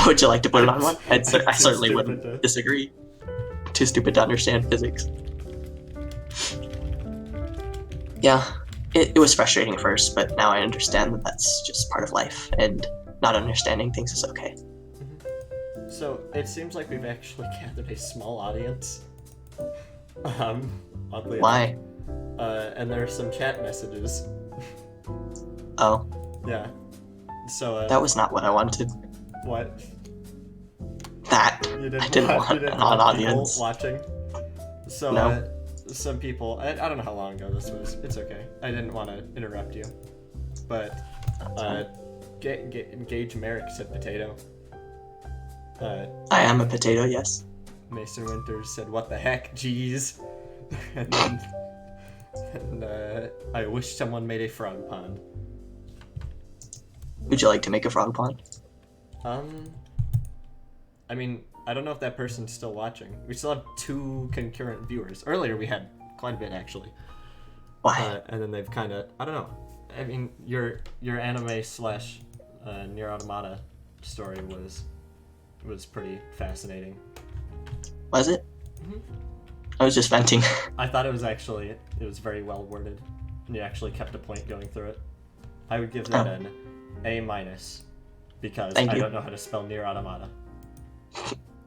Would you like to put it on one? I certainly wouldn't disagree. Too stupid to understand physics. Yeah, it was frustrating at first, but now I understand that that's just part of life, and not understanding things is okay. So, it seems like we've actually gathered a small audience. Oddly Why? And there are some chat messages. Oh. Yeah. So, that was not what I wanted. What? That. I didn't want an audience. Watching. So, no. Some people, I don't know how long ago this was. It's okay. I didn't want to interrupt you. But, Gage Merrick said potato. I am a potato, yes. Mason Winters said, "What the heck, jeez." And I wish someone made a frog pond. Would you like to make a frog pond? I mean, I don't know if that person's still watching. We still have 2 concurrent viewers. Earlier we had quite a bit, actually. Why? And then they've kind of, I don't know. I mean, your anime slash Nier Automata story was pretty fascinating. Was it? Mm-hmm. I was just venting. I thought it was very well worded, and you actually kept a point going through it. I would give that an A- because I don't know how to spell Nier Automata.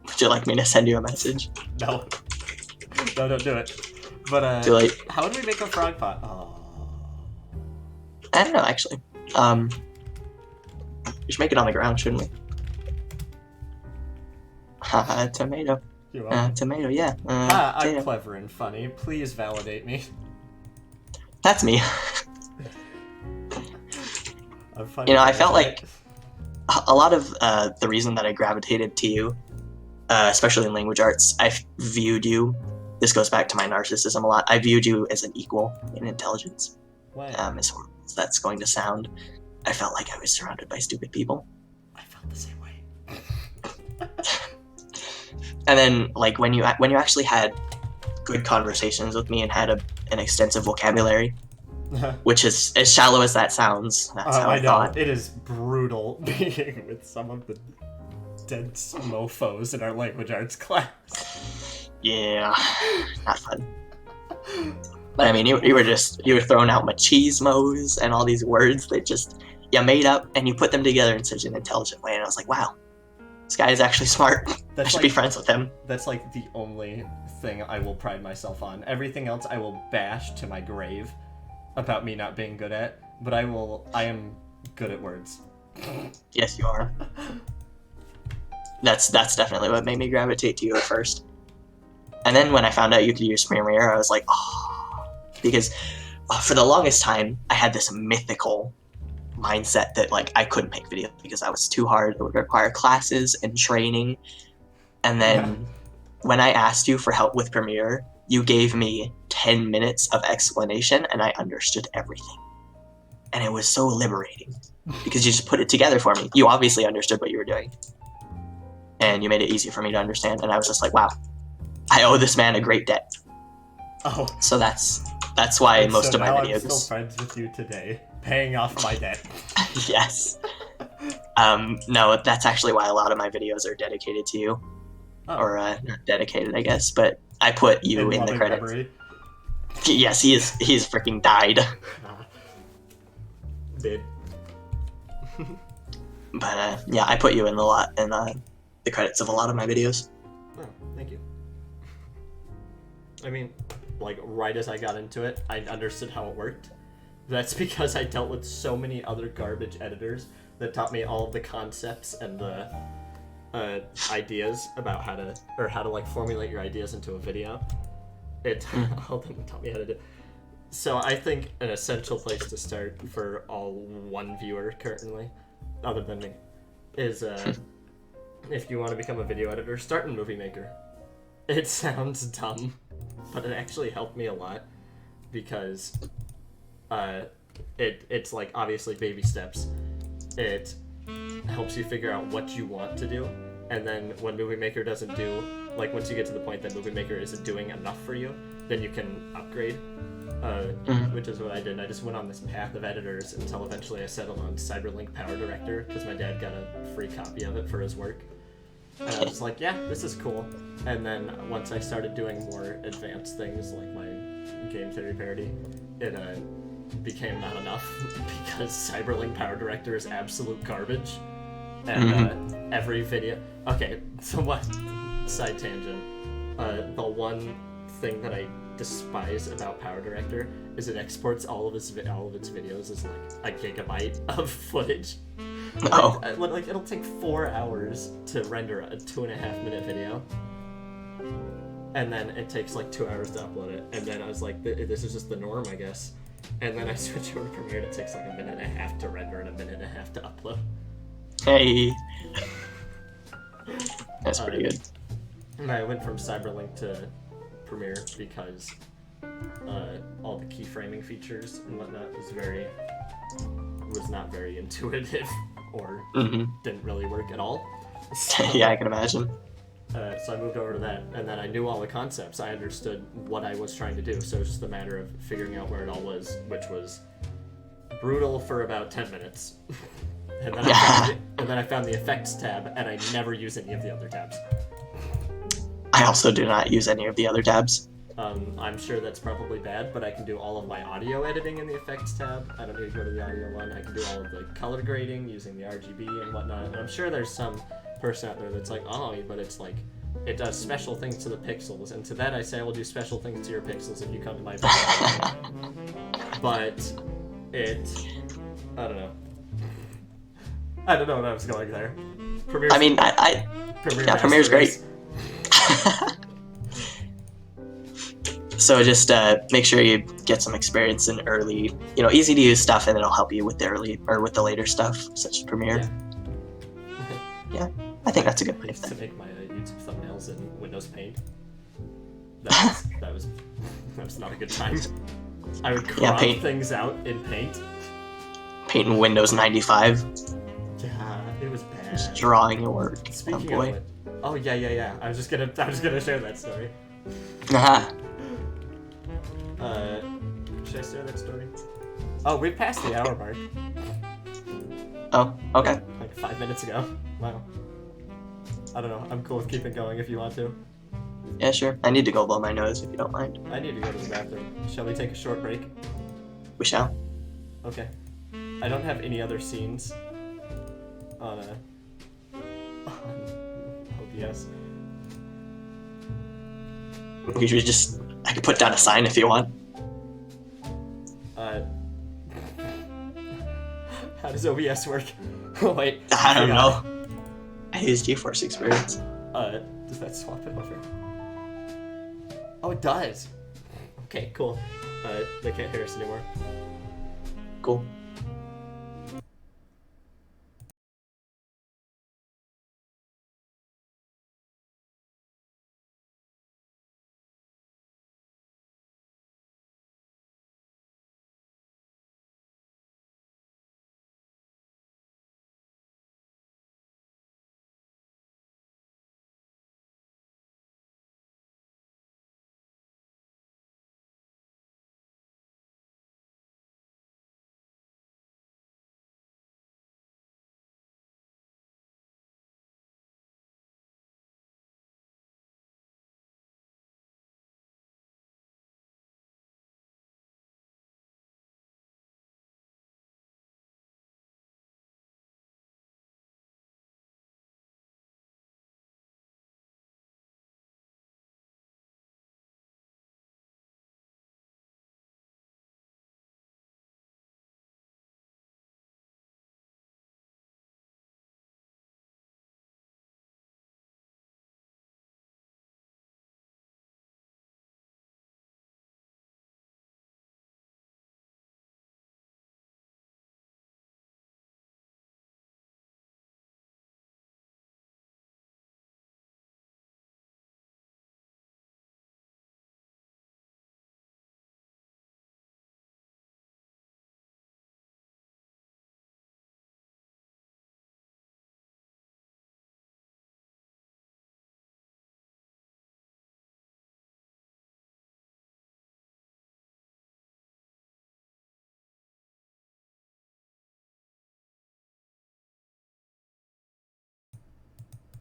Would you like me to send you a message? No, don't do it. But too late. How would we make a frog pot? Oh. I don't know, actually. We should make it on the ground, shouldn't we? Tomato. Tomato, yeah. I'm clever and funny. Please validate me. That's me. I'm funny. I felt like a lot of the reason that I gravitated to you, especially in language arts, I viewed you, this goes back to my narcissism a lot, I viewed you as an equal in intelligence. Wow. As horrible as that's going to sound, I felt like I was surrounded by stupid people. I felt the same way. And then, like, when you actually had good conversations with me and had an extensive vocabulary, which is as shallow as that sounds. That's how I know. thought. It is brutal being with some of the dense mofos in our language arts class. Yeah, not fun. But I mean, you were throwing out machismos and all these words that just you made up and you put them together in such an intelligent way, and I was like, wow, this guy is actually smart. I should be friends with him. That's like the only thing I will pride myself on. Everything else I will bash to my grave about me not being good at, but I am good at words. Yes, you are. That's definitely what made me gravitate to you at first. And then when I found out you could use Premiere, I was like, oh, because for the longest time I had this mythical mindset that like I couldn't make videos because I was too hard. It would require classes and training. And then when I asked you for help with Premiere, you gave me 10 minutes of explanation and I understood everything. And it was so liberating because you just put it together for me. You obviously understood what you were doing. And you made it easy for me to understand. And I was just like, wow, I owe this man a great debt. Oh. So that's why most of my videos. I'm still friends with you today, paying off my debt. Yes. No, that's actually why a lot of my videos are dedicated to you. Oh. Or not dedicated, I guess, but I put you in the credits. Memory. Yes, he's freaking died. Did. But yeah, I put you in the credits of a lot of my videos. Oh, thank you. I mean, like right as I got into it, I understood how it worked. That's because I dealt with so many other garbage editors that taught me all of the concepts and the ideas about how to like formulate your ideas into a video. All of them taught me how to do. So I think an essential place to start for all one viewer currently, other than me, is if you want to become a video editor, start in Movie Maker. It sounds dumb, but it actually helped me a lot because it's like obviously baby steps. It helps you figure out what you want to do, and then when Movie Maker doesn't do, like once you get to the point that Movie Maker isn't doing enough for you, then you can upgrade, which is what I did. I just went on this path of editors until eventually I settled on Cyberlink Power Director because my dad got a free copy of it for his work. And I was like, yeah, this is cool. And then once I started doing more advanced things like my game theory parody, it became not enough because Cyberlink Power Director is absolute garbage. And every video... Okay, so what? Side tangent. The one thing that I despise about Power Director is it exports all of its videos as like a gigabyte of footage. Oh. Like it'll take 4 hours to render a 2.5-minute video, and then it takes like 2 hours to upload it. And then I was like, this is just the norm, I guess. And then I switch over to Premiere, and it takes like 1.5 minutes to render and 1.5 minutes to upload. Hey. That's pretty good. And I went from Cyberlink to Premiere because all the keyframing features and whatnot was not very intuitive or didn't really work at all. So, yeah, I can imagine. So I moved over to that, and then I knew all the concepts. I understood what I was trying to do, so it was just a matter of figuring out where it all was, which was brutal for about 10 minutes. And then I found the effects tab, and I never use any of the other tabs. I also do not use any of the other tabs. I'm sure that's probably bad, but I can do all of my audio editing in the effects tab. I don't need to go to the audio one. I can do all of the color grading using the RGB and whatnot. And I'm sure there's some person out there that's like, oh, but it's like, it does special things to the pixels. And to that I say, I will do special things to your pixels if you come to my video. But I don't know. I don't know what I was going there. Premiere's, I mean, Premiere's great. So just make sure you get some experience in early, easy to use stuff, and it'll help you with the later stuff, such as Premiere. Yeah, I think that's a good I way used of to that. make my YouTube thumbnails in Windows Paint. That was not a good time. I would crop things out in Paint. Paint in Windows 95. Yeah, it was bad. Just drawing your work. Speaking oh boy. of it, oh yeah. I was just gonna share that story. share that story. Oh, we passed the hour mark. Oh, okay. Like 5 minutes ago. Wow. I don't know. I'm cool with keeping going if you want to. Yeah, sure. I need to go blow my nose if you don't mind. I need to go to the bathroom. Shall we take a short break? We shall. Okay. I don't have any other scenes on OBS. We should just... I could put down a sign if you want. How does OBS work? Oh, wait. I don't know. I use GeForce Experience. Does that swap it over? Oh, it does. Okay, cool. They can't hear us anymore. Cool.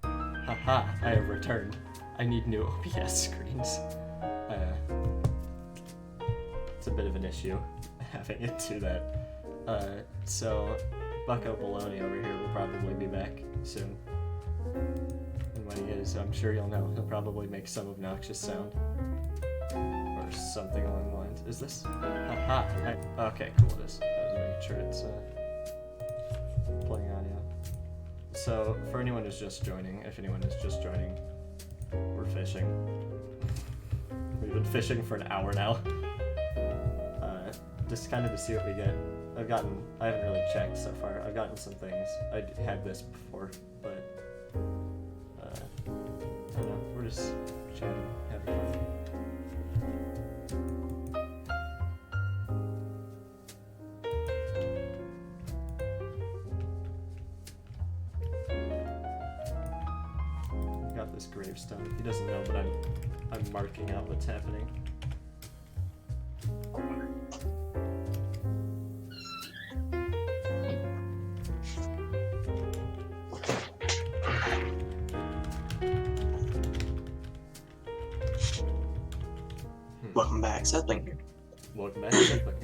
Haha, I have returned. I need new OBS screens. It's a bit of an issue having it do that. So Bucko Baloney over here will probably be back soon. And when he is, I'm sure you'll know, he'll probably make some obnoxious sound. Or something along the lines. Is this? Haha. Okay, cool, it is. I was making sure it's playing audio. So, for anyone who's just joining, if anyone is just joining, we're fishing. We've been fishing for an hour now. Just kind of to see what we get. I haven't really checked so far. I've gotten some things. I had this before, but, I don't know, we're just chatting, having fun. Got this gravestone. He doesn't know, but I'm marking out what's happening. Welcome back, Settling. Welcome back to Settling.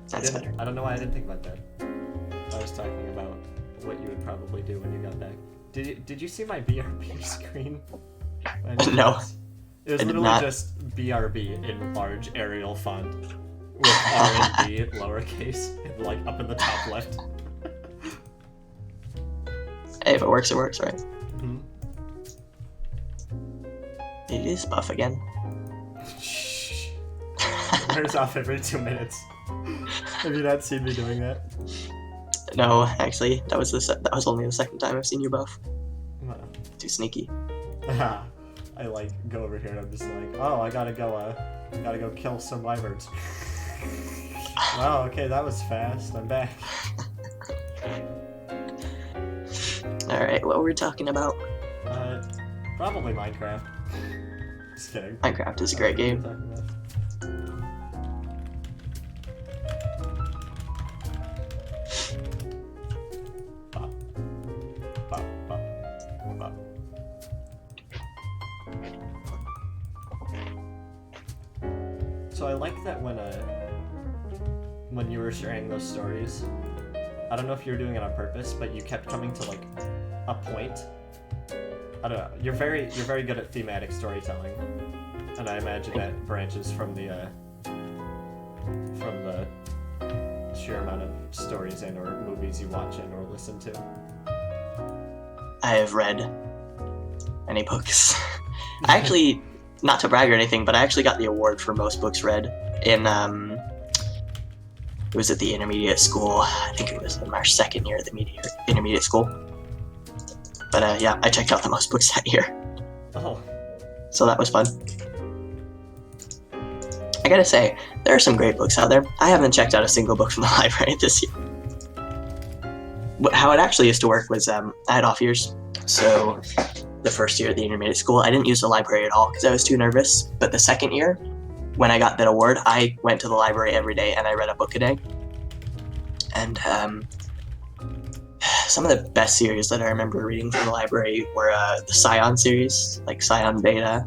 That's better. I don't know why I didn't think about that. I was talking about what you would probably do when you got back. Did you see my BRB screen? No. It was I did literally not. just BRB in large Arial font with R and D lowercase and like up in the top left. Hey, if it works, right? Mm-hmm. It is buff again. Shh. It wears off every 2 minutes. Have you not seen me doing that? No, actually, that was only the second time I've seen you buff. Wow. Too sneaky. I like go over here and I'm just like, oh, I gotta go kill some wyverns. Wow, okay, that was fast. I'm back. Alright, what were we talking about? Probably Minecraft. Just kidding. Minecraft is a great game. So I like that when you were sharing those stories, I don't know if you were doing it on purpose, but you kept coming to like a point. I don't know. You're very good at thematic storytelling, and I imagine that branches from the sheer amount of stories and or movies you watch and or listen to. I have read many books. I actually, not to brag or anything, but I actually got the award for most books read in it was at the intermediate school. I think it was in our second year at the intermediate school. But yeah, I checked out the most books that year. Oh. So that was fun. I gotta say, there are some great books out there. I haven't checked out a single book from the library this year. How it actually used to work was I had off years. So the first year at the intermediate school, I didn't use the library at all because I was too nervous. But the second year, when I got that award, I went to the library every day and I read a book a day. And some of the best series that I remember reading from the library were the Scion series, like Scion Beta.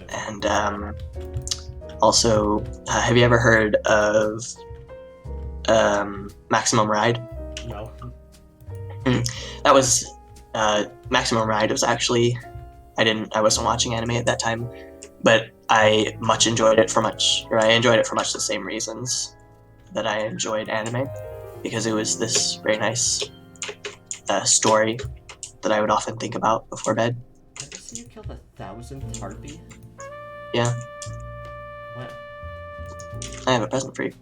And also, have you ever heard of Maximum Ride? No. That was Maximum Ride was actually I wasn't watching anime at that time, but I enjoyed it for much the same reasons that I enjoyed anime, because it was this very nice story that I would often think about before bed. Did you see you killed 1,000th harpy? Yeah. What? I have a present for you.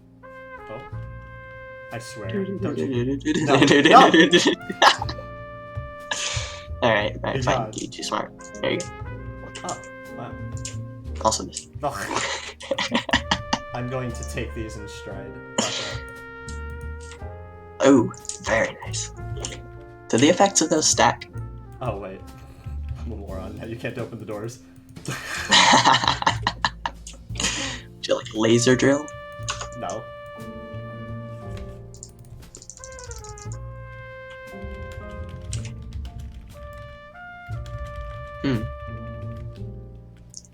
Oh. I swear. Don't you... Alright, Good fine. job. You're too smart. There you go. Oh, wow. Also this. Oh. I'm going to take these in stride. Oh, very nice. Do the effects of those stack? Oh, wait. I'm a moron. You can't open the doors. Do you like laser drill? No.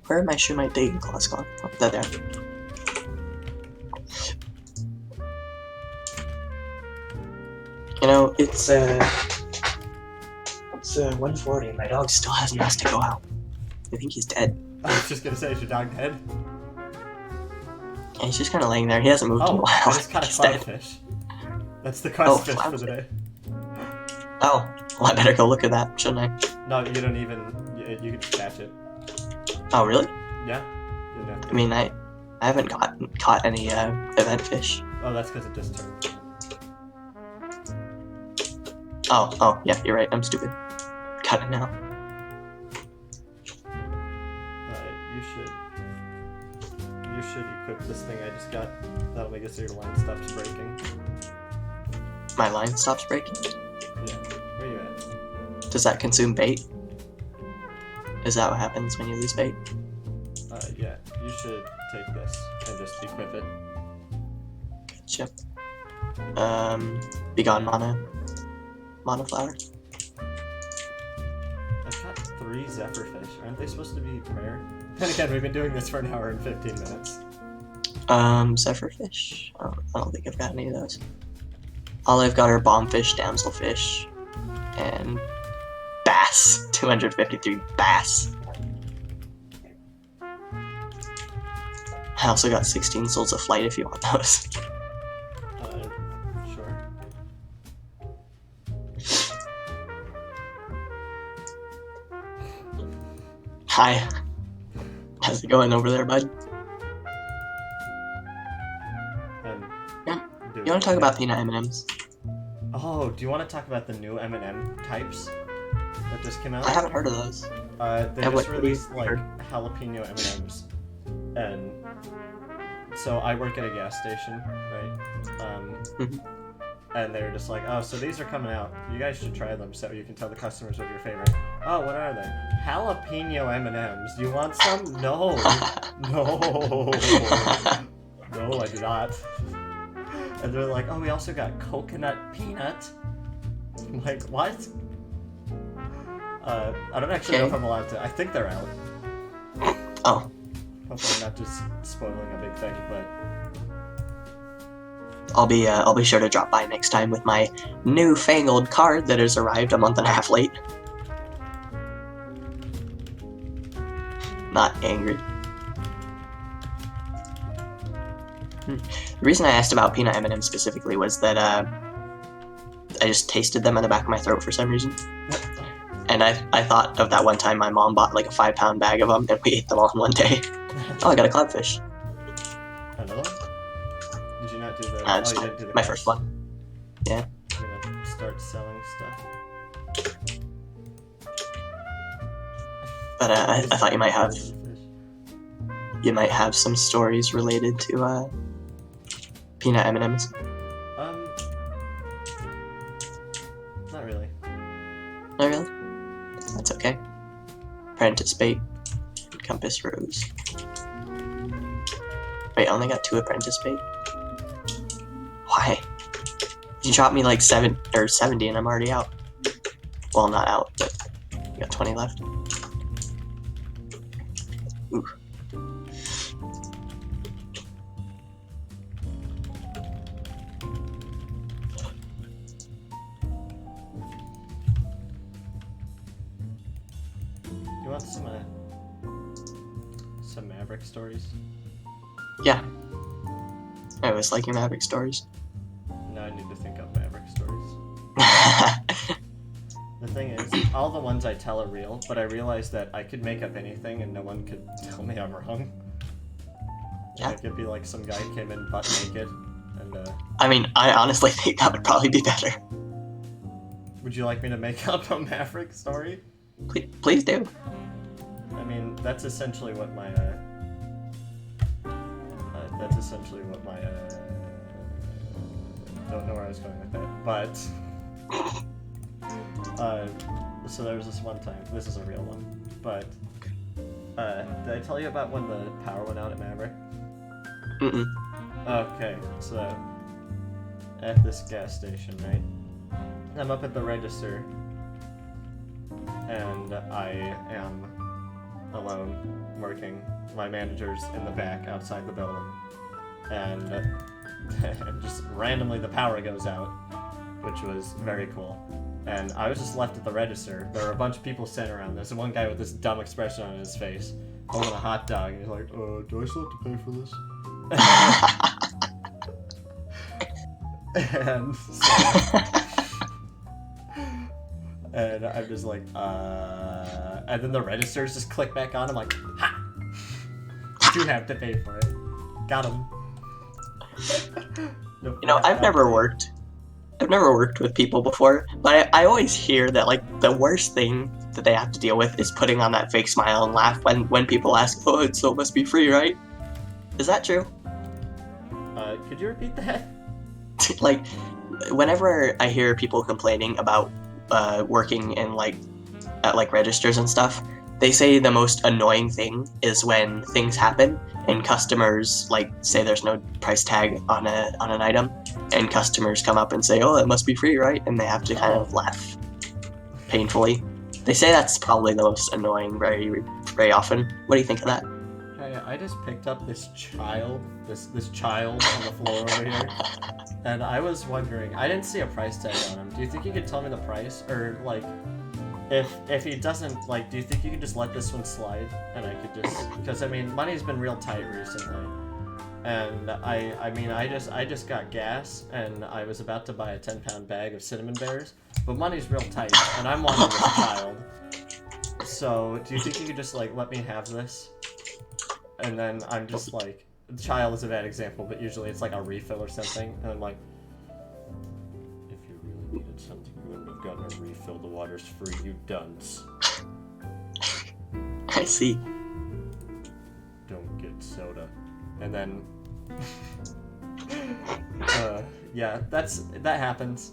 Where are my Shumite Dating claws gone? Oh, they're there. You know, it's 1:40 and my dog still hasn't asked to go out. I think he's dead. I was just gonna say, is your dog dead? Yeah, he's just kind of laying there. He hasn't moved in a Oh, while. I just caught a He's dead. clownfish. That's the quest fish for the day. Oh, well, I better go look at that, shouldn't I? No, you don't even... You can just catch it. Oh, really? Yeah? You know. I mean, I haven't caught any event fish. Oh, that's because it just turned. Oh, yeah, you're right. I'm stupid. Got it now. You should equip this thing I just got. That'll make it so your line stops breaking. My line stops breaking? Yeah. Where you at? Does that consume bait? Is that what happens when you lose bait? Yeah. You should take this and just equip it. Gotcha. Begone mana flower. I've got 3 zephyrfish. Aren't they supposed to be rare? And again, we've been doing this for an hour and 15 minutes. Zephyrfish? Oh, I don't think I've got any of those. All I've got are bombfish, damselfish, and bass. 253 bass. I also got 16 souls of flight if you want those. Sure. Hi. How's it going over there, bud? You want to talk about peanut M&Ms? Oh, do you want to talk about the new M&M types that just came out? I haven't heard of those. They just released like jalapeno M&Ms, and so I work at a gas station, right? And they were just like, oh, so these are coming out. You guys should try them so you can tell the customers what your favorite. Oh, what are they? Jalapeno M&Ms. Do you want some? No. No. No, I do not. And they're like, oh, we also got coconut peanut. I'm like, what? I don't actually know if I'm allowed to. I think they're out. Oh. Hopefully, I'm not just spoiling a big thing, but I'll be sure to drop by next time with my newfangled card that has arrived a month and a half late. Not angry. The reason I asked about peanut M&Ms specifically was that I just tasted them in the back of my throat for some reason. And I thought of that one time my mom bought like a 5-pound bag of them and we ate them all in one day. Oh, I got a cloudfish. Another one? Did you not do the? Just you didn't do the my cards. first one. Yeah. You're gonna start selling stuff. But I thought you might have some stories related to peanut M&Ms. Not really. Not really? That's okay. Apprentice bait. Compass rose. Wait, I only got 2 apprentice bait? Why? You dropped me like 70 and I'm already out. Well, not out, but you got 20 left. Ooh. You want some Maverick stories? Yeah. I always like your Maverick stories. No, I need to think up Maverick stories. The thing is, all the ones I tell are real, but I realized that I could make up anything and no one could tell me I'm wrong. Yeah. Like, it'd be like some guy came in butt naked, and I mean, I honestly think that would probably be better. would you like me to make up a Maverick story? Please do. I mean, that's essentially what my, don't know where I was going with that, but, so there was this one time, this is a real one, but, did I tell you about when the power went out at Maverick? Mm-mm. Okay, so, at this gas station, right, I'm up at the register, and I am alone working. My manager's in the back outside the building, and just randomly the power goes out, which was very cool. And I was just left at the register. There were a bunch of people sitting around. There's one guy with this dumb expression on his face, holding a hot dog, and he's like, do I still have to pay for this? And so, and I'm just like, and then the registers just click back on. I'm like, ha! You do have to pay for it. Got him. You know, I've never worked with people before, but I always hear that like the worst thing that they have to deal with is putting on that fake smile and laugh when people ask, "Oh, it so must be free, right?" Is that true? Could you repeat that? Like, whenever I hear people complaining about working in at registers and stuff, they say the most annoying thing is when things happen and customers say there's no price tag on an item, and customers come up and say, "Oh, it must be free, right?" And they have to kind of laugh painfully. They say that's probably the most annoying very, very often. What do you think of that? Hey, I just picked up this child on the floor over here, and I was wondering, I didn't see a price tag on him. Do you think you could tell me the price, or if he doesn't, do you think you could just let this one slide, and I could just, because I mean, money's been real tight recently, and I just got gas, and I was about to buy a 10-pound bag of cinnamon bears, but money's real tight, and I'm wanting this child. So, do you think you could just let me have this? And then I'm just the child is a bad example, but usually it's a refill or something, and I'm like, if you really needed something, you wouldn't have gotten a refill. The water's free, you dunce. I see. Don't get soda. And then, yeah, that happens.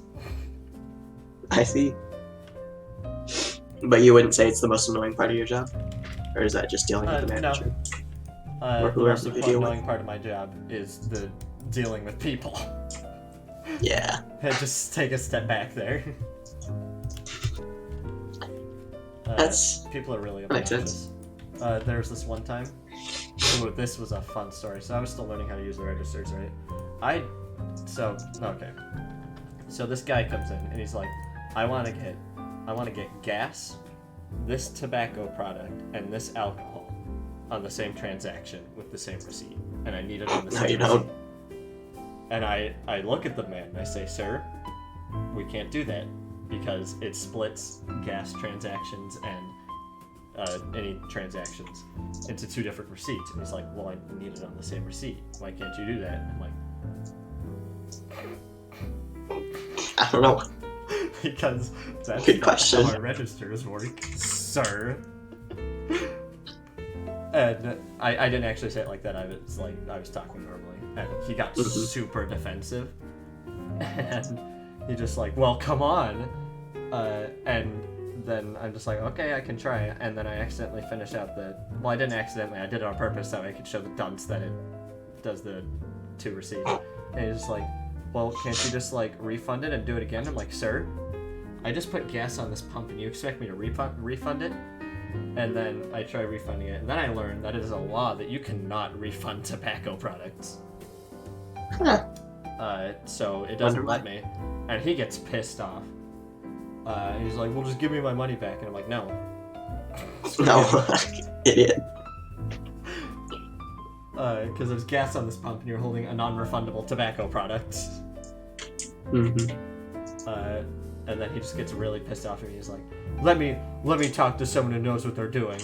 I see. But you wouldn't say it's the most annoying part of your job? Or is that just dealing with the manager? No. Or The whoever most you deal with? annoying part of my job is the dealing with people. Yeah. Just take a step back there. That's... People are really That makes obnoxious. There was this one time Ooh, this was a fun story. So I was still learning how to use the registers, right? Okay. So this guy comes in and he's like, I want to get gas, this tobacco product, and this alcohol on the same transaction with the same receipt, and I need it on the same receipt. And I look at the man and I say, sir, we can't do that because it splits gas transactions and any transactions into two different receipts. And he's like, well, I need it on the same receipt. Why can't you do that? And I'm like, I don't know. because that's Good not question. how our registers work, sir. And I didn't actually say it like that. I was talking normally, and he got super defensive, and he just like, well, come on, and then I'm just like, okay, I can try, and then I accidentally finish out well, I didn't accidentally, I did it on purpose so I could show the dunce that it does the two receipts, and he's just like, well, can't you just like refund it and do it again? I'm like, sir, I just put gas on this pump and you expect me to refund it? And then I try refunding it, and then I learned that it is a law that you cannot refund tobacco products. Huh. So it doesn't let me, and he gets pissed off. And he's like, well, just give me my money back. And I'm like, no. No, idiot. Because there's gas on this pump and you're holding a non-refundable tobacco product. And then he just gets really pissed off at me. He's like, let me talk to someone who knows what they're doing.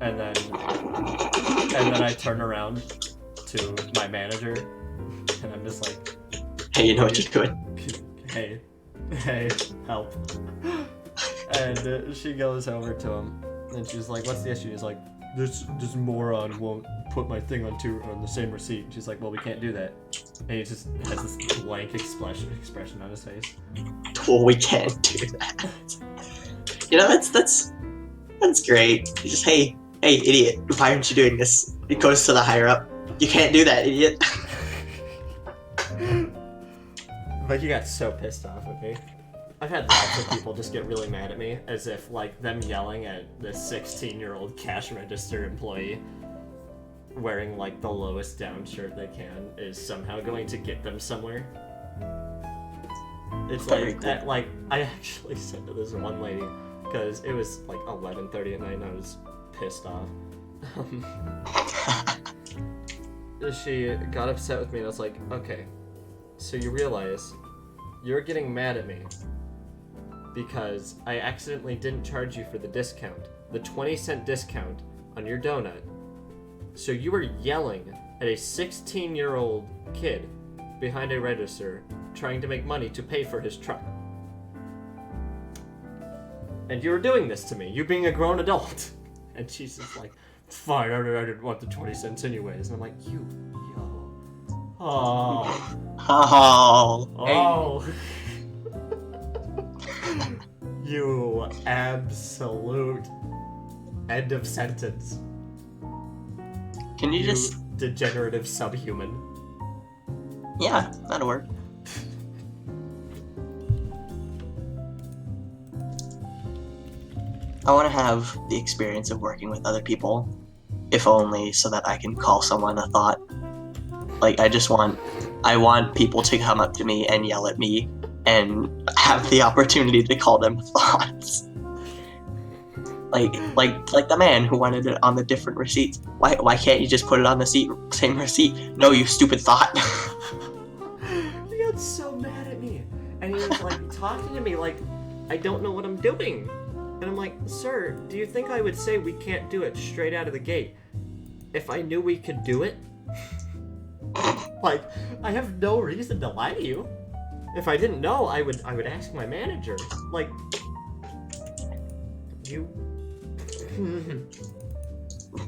And then I turn around to my manager and I'm just like, Hey, you know what you're doing. Hey, help. And she goes over to him and she's like, what's the issue? He's like, this moron won't put my thing on the same receipt. And she's like, well, we can't do that. And he just has this blank expression on his face. Well, we can't do that. You know, that's great. You just, hey, idiot, why aren't you doing this? It goes to the higher up. You can't do that, idiot. But he got so pissed off with me. I've had lots of people just get really mad at me, as if like them yelling at this 16-year-old cash register employee wearing like the lowest down shirt they can is somehow going to get them somewhere. It's like that, like I actually said to this one lady, because it was like 11:30 at night and I was pissed off. She got upset with me and I was like, okay, so you realize you're getting mad at me because I accidentally didn't charge you for the discount, the 20-cent discount on your donut. So you were yelling at a 16-year-old kid behind a register trying to make money to pay for his truck. And you were doing this to me, you being a grown adult. And she's just like, fine, I didn't want the 20 cents anyways. And I'm like, yo. Oh. You absolute end of sentence. Can you just... degenerative subhuman. Yeah, that'll work. I want to have the experience of working with other people, if only so that I can call someone a thought. Like, I want people to come up to me and yell at me and have the opportunity to call them thoughts. Like the man who wanted it on the different receipts. Why can't you just put it on the same receipt? No, you stupid thought. He got so mad at me. And he was like talking to me like I don't know what I'm doing. And I'm like, sir, do you think I would say we can't do it straight out of the gate if I knew we could do it? Like, I have no reason to lie to you. If I didn't know, I would ask my manager. Like, you...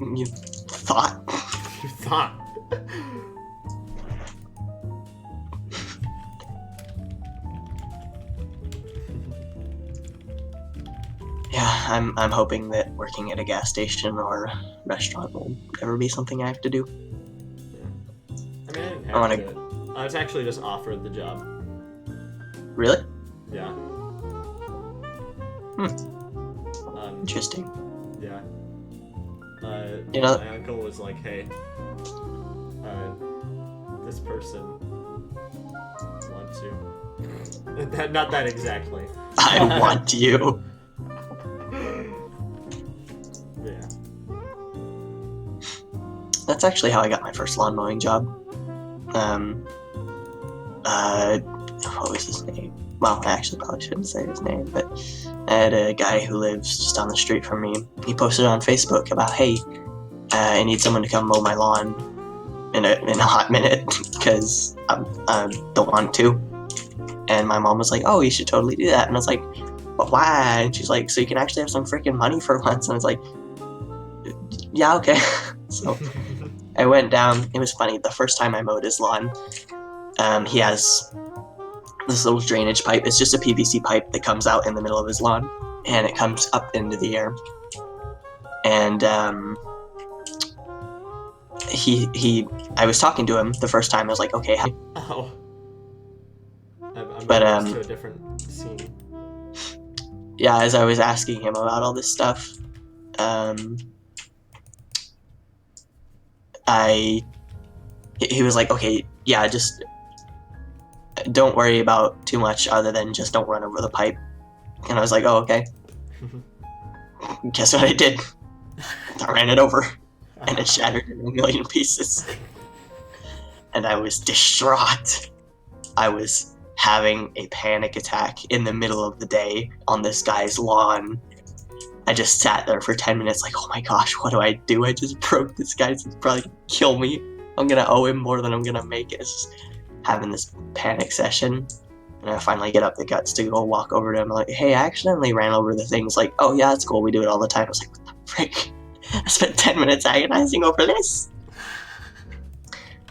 You thought. You thought. Yeah, I'm hoping that working at a gas station or restaurant will never be something I have to do. Yeah. I mean, I didn't have to do it. I was actually just offered the job. Really? Yeah. Interesting. Yeah. You know, my uncle was like, hey, this person wants you. Not that exactly. I want you. Yeah. That's actually how I got my first lawn mowing job. What was his name? Well, I actually probably shouldn't say his name, but I had a guy who lives just down the street from me. He posted on Facebook about, hey, I need someone to come mow my lawn in a hot minute because I don't want to. And my mom was like, oh, you should totally do that. And I was like, but why? And she's like, so you can actually have some freaking money for once. And I was like, yeah, okay. So I went down. It was funny. The first time I mowed his lawn, he has this little drainage pipe. It's just a PVC pipe that comes out in the middle of his lawn, and it comes up into the air. And I was talking to him the first time. I was like, okay, Oh. I'm but used to a different scene. yeah, as I was asking him about all this stuff, he was like, okay, yeah, just don't worry about too much other than just don't run over the pipe. And I was like, oh, okay. Guess what I did? I ran it over, and it shattered in a million pieces. And I was distraught. I was having a panic attack in the middle of the day on this guy's lawn. I just sat there for 10 minutes like, oh my gosh, what do I do? I just broke this guy. He's probably gonna kill me. I'm gonna owe him more than I'm gonna make it. It's just having this panic session. And I finally get up the guts to go walk over to him. I'm like, hey, I accidentally ran over the things. Like, oh yeah, that's cool. We do it all the time. I was like, what the frick? I spent 10 minutes agonizing over this.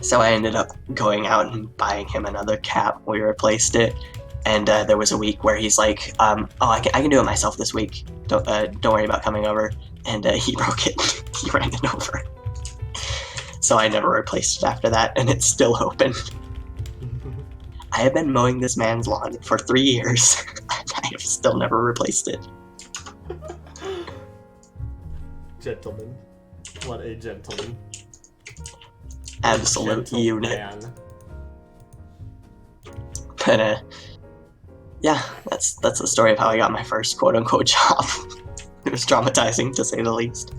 So I ended up going out and buying him another cap. We replaced it. And there was a week where he's like, oh, I can do it myself this week. Don't worry about coming over. And he broke it. He ran it over. So I never replaced it after that, and it's still open. I have been mowing this man's lawn for 3 years, and I have still never replaced it. Gentleman. What a gentleman. Absolute Gentle unit. man. But yeah, that's the story of how I got my first quote-unquote job. It was traumatizing, to say the least.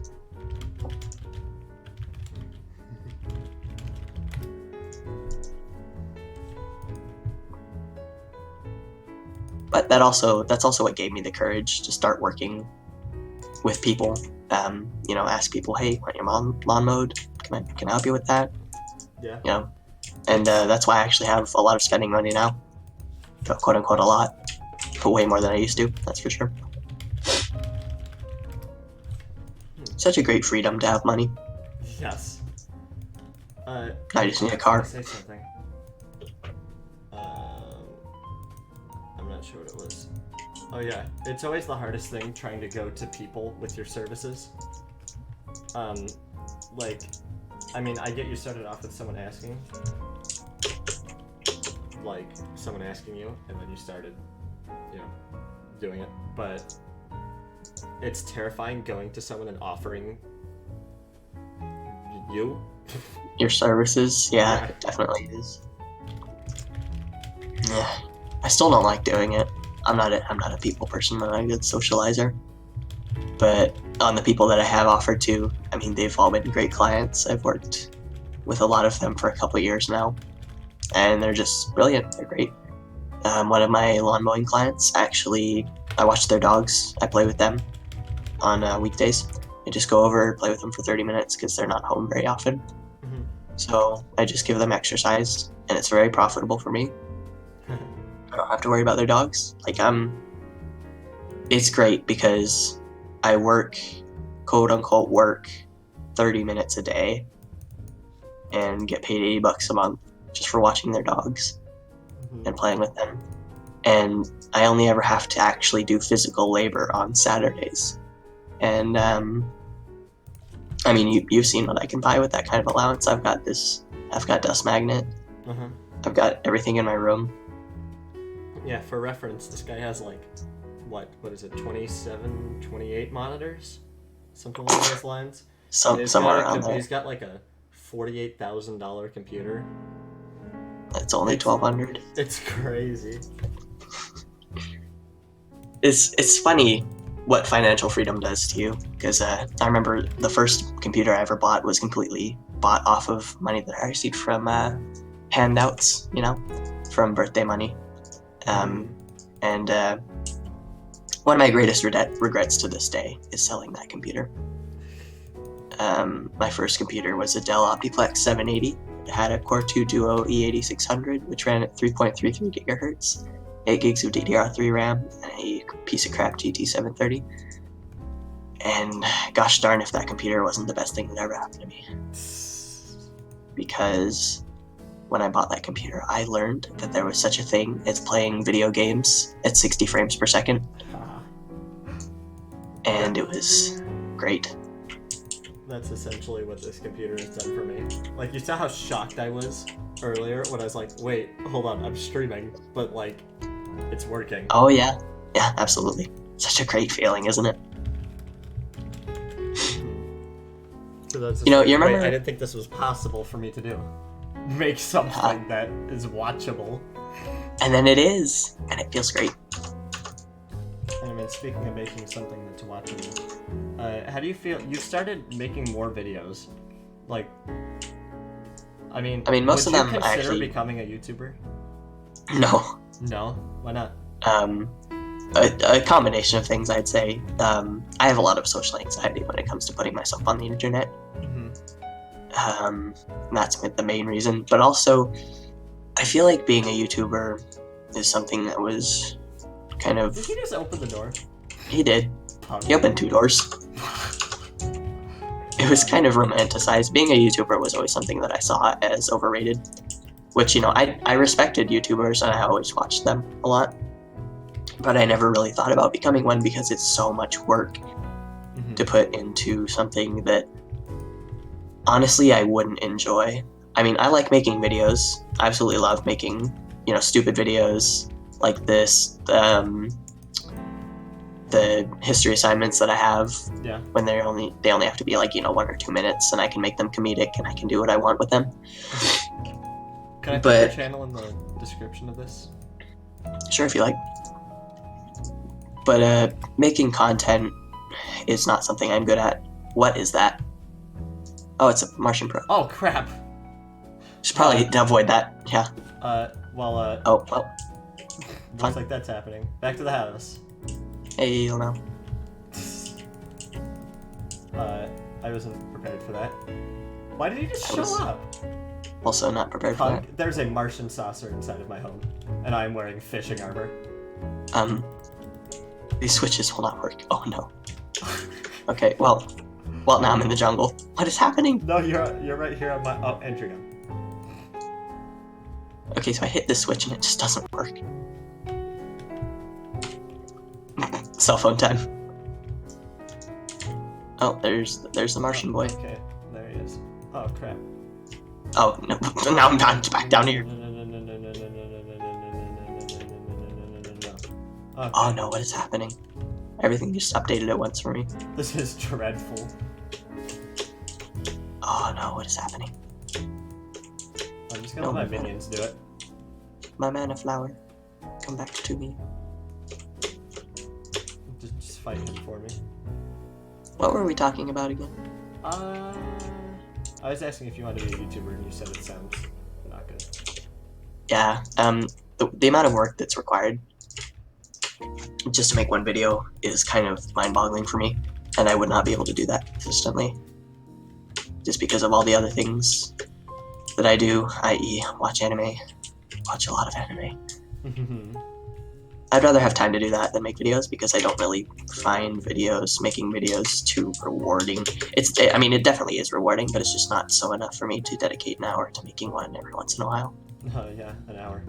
But that's also what gave me the courage to start working with people. Ask people, hey, want your lawn mowed? Can I help you with that? Yeah. And that's why I actually have a lot of spending money now. Quote unquote a lot, but way more than I used to. That's for sure. Such a great freedom to have money. Yes. I just need a car. Say something. I'm not sure what it was. Oh yeah, it's always the hardest thing trying to go to people with your services. I get you started off with someone asking. Like, someone asking you, and then you started, doing it. But it's terrifying going to someone and offering you your services. Yeah, it definitely is. Yeah, I still don't like doing it. I'm not a people person. I'm not a good socializer. But on the people that I have offered to, I mean, they've all been great clients. I've worked with a lot of them for a couple years now, and they're just brilliant. They're great. One of my lawn mowing clients, actually, I watch their dogs. I play with them on weekdays. I just go over, play with them for 30 minutes because they're not home very often. Mm-hmm. So I just give them exercise, and it's very profitable for me. I don't have to worry about their dogs. It's great because I work, quote unquote, work 30 minutes a day and get paid $80 a month just for watching their dogs and playing with them. And I only ever have to actually do physical labor on Saturdays. And you've seen what I can buy with that kind of allowance. I've got dust magnet. Uh-huh. I've got everything in my room. Yeah, for reference, this guy has what is it, 27, 28 monitors? Something along those lines. somewhere around there. He's got like a $48,000 computer. It's only 1,200. It's crazy. It's funny what financial freedom does to you, because I remember the first computer I ever bought was completely bought off of money that I received from handouts, from birthday money. And one of my greatest regrets to this day is selling that computer. My first computer was a Dell Optiplex 780. It had a Core 2 Duo E8600, which ran at 3.33 gigahertz, 8 gigs of DDR3 RAM, and a piece of crap GT730. And gosh darn if that computer wasn't the best thing that ever happened to me. Because when I bought that computer, I learned that there was such a thing as playing video games at 60 frames per second. And it was great. That's essentially what this computer has done for me. Like, you saw how shocked I was earlier when I was like, wait, hold on, I'm streaming, but like, it's working. Oh yeah, yeah, absolutely. Such a great feeling, isn't it? So that's you remember? Wait, I didn't think this was possible for me to do. Make something that is watchable. And then it is, and it feels great. I mean, speaking of making something that's watchable, how do you feel? You started making more videos, like. I mean, most of them would you consider actually becoming a YouTuber? No. No, why not? A combination of things, I'd say. I have a lot of social anxiety when it comes to putting myself on the internet. That's the main reason. But also, I feel like being a YouTuber is something that was kind of... Did he just open the door? He did. Punk. He opened 2 doors. It was kind of romanticized. Being a YouTuber was always something that I saw as overrated. Which, I respected YouTubers and I always watched them a lot. But I never really thought about becoming one because it's so much work to put into something that, honestly, I wouldn't enjoy. I mean, I like making videos. I absolutely love making, stupid videos like this. The history assignments that I have, when they only have to be like 1 or 2 minutes, and I can make them comedic and I can do what I want with them. Can I put your channel in the description of this? Sure, if you like. But making content is not something I'm good at. What is that? Oh, it's a Martian Pro. Oh crap! Should probably avoid that. Yeah. Oh, well. Looks like that's happening. Back to the house. Hey, you know. I wasn't prepared for that. Why did he just show up? Also not prepared for that. There's a Martian saucer inside of my home, and I'm wearing fishing armor. These switches will not work. Oh no. Okay, well now I'm in the jungle. What is happening? No, you're right here on my entry gun. Okay, so I hit this switch and it just doesn't work. Cell phone time. Oh, there's the Martian boy. Okay, there he is. Oh crap. Oh no! Now I'm back down here. Okay. Oh no! What is happening? Everything just updated at once for me. This is dreadful. Oh no! What is happening? I'm just gonna let my minions do it. My mana flower, come back to me. Just fight him for me. What were we talking about again? I was asking if you wanted to be a YouTuber, and you said it sounds not good. Yeah. The amount of work that's required just to make one video is kind of mind-boggling for me, and I would not be able to do that consistently, just because of all the other things that I do, i.e. watch anime. Watch a lot of anime. I'd rather have time to do that than make videos, because I don't really find making videos too rewarding. It definitely is rewarding, but it's just not so enough for me to dedicate an hour to making one every once in a while. Oh yeah, an hour.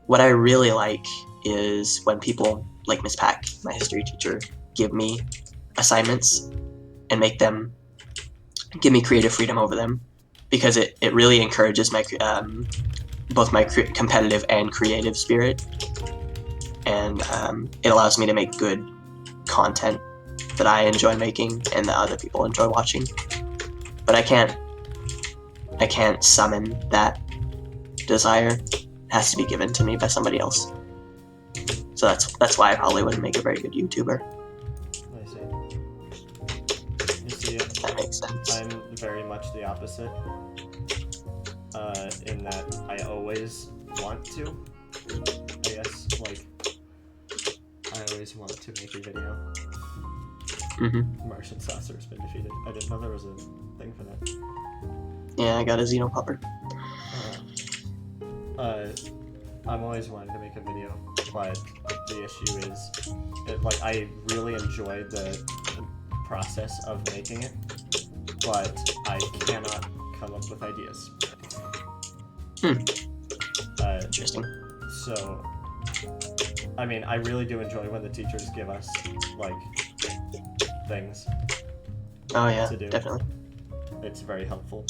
What I really like is when people, like Miss Pack, my history teacher, give me assignments and give me creative freedom over them, because it really encourages my both my competitive and creative spirit, and it allows me to make good content that I enjoy making and that other people enjoy watching. But I can't summon that desire. It has to be given to me by somebody else. So that's why I probably wouldn't make a very good YouTuber. I see. You see, That makes sense. I'm very much the opposite. In that I always want to. I guess, like, I always want to make a video. Martian saucer has been defeated. I didn't know there was a thing for that. Yeah, I got a Xenopopper. I'm always wanting to make a video, but the issue is, I really enjoy the process of making it, but I cannot come up with ideas. Interesting. So, I mean, I really do enjoy when the teachers give us, like, things Oh yeah, to do. definitely. It's very helpful.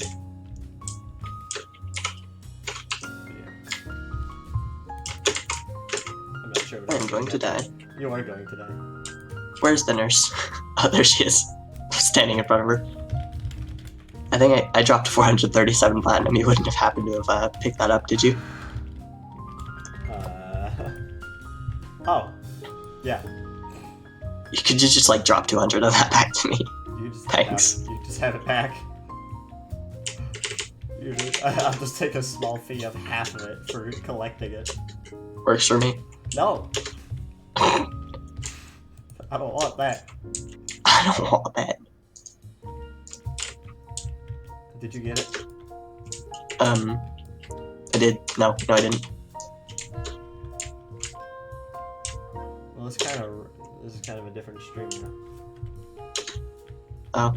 I'm not sure what I'm going to die. You are going to die. Where's the nurse? Oh, there she is. Standing in front of her. I think I dropped 437 platinum. You wouldn't have happened to have picked that up, did you? Oh. Yeah. You could just like drop 200 of that back to me. You just Thanks. You just have it back. I'll just take a small fee of half of it for collecting it. Works for me. No. I don't want that. I don't want that. Did you get it? I did. No, I didn't. Well, this is kind of a different stream now. Oh.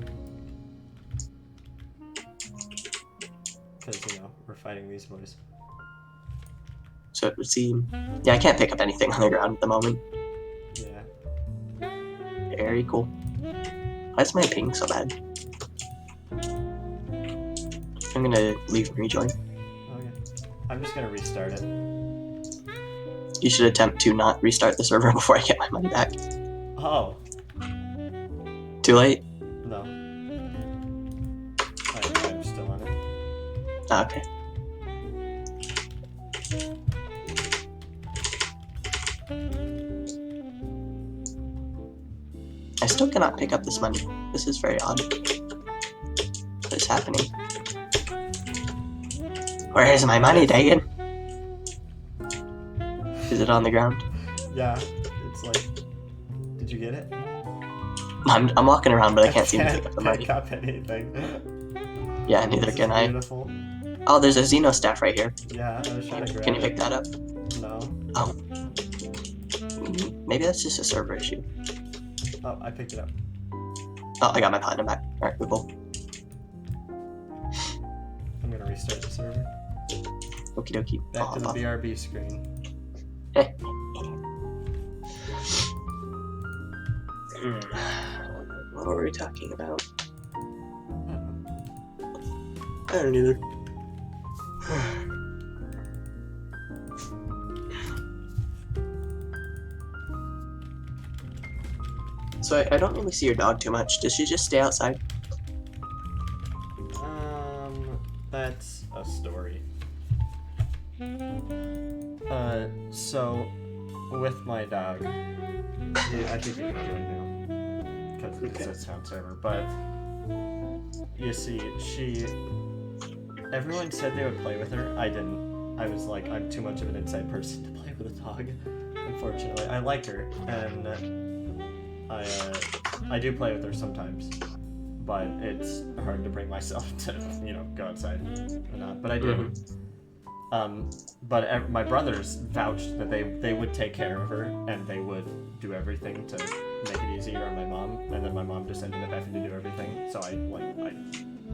Because, we're fighting these boys. So it would seem... Yeah, I can't pick up anything on the ground at the moment. Yeah. Very cool. Why is my ping so bad? I'm gonna leave and rejoin. Okay. I'm just gonna restart it. You should attempt to not restart the server before I get my money back. Oh. Too late? No. I'm still on it. Ah, okay. I still cannot pick up this money. This is very odd. What is happening? Where is my money, Dagan? Is it on the ground? Yeah, it's like... Did you get it? I'm walking around, but I can't seem to pick up the money. Pick up anything. Yeah, neither can I. Beautiful. Oh, there's a Xeno staff right here. Yeah, I was trying to grab Can you it. pick that up? No. Oh. Maybe that's just a server issue. Oh, I picked it up. Oh, I got my platinum back. Alright, cool. I'm gonna restart the server. Okie dokie. Back to the BRB screen. What were we talking about? I don't either. So I don't really see your dog too much. Does she just stay outside? That's a story. So, with my dog, yeah, I think you can do it now, because it's a sound server, but, you see, everyone said they would play with her. I didn't. I was like, I'm too much of an inside person to play with a dog, unfortunately. I like her, and I do play with her sometimes, but it's hard to bring myself to, go outside or not, but I do. But my brothers vouched that they would take care of her, and they would do everything to make it easier on my mom, and then my mom just ended up having to do everything, so I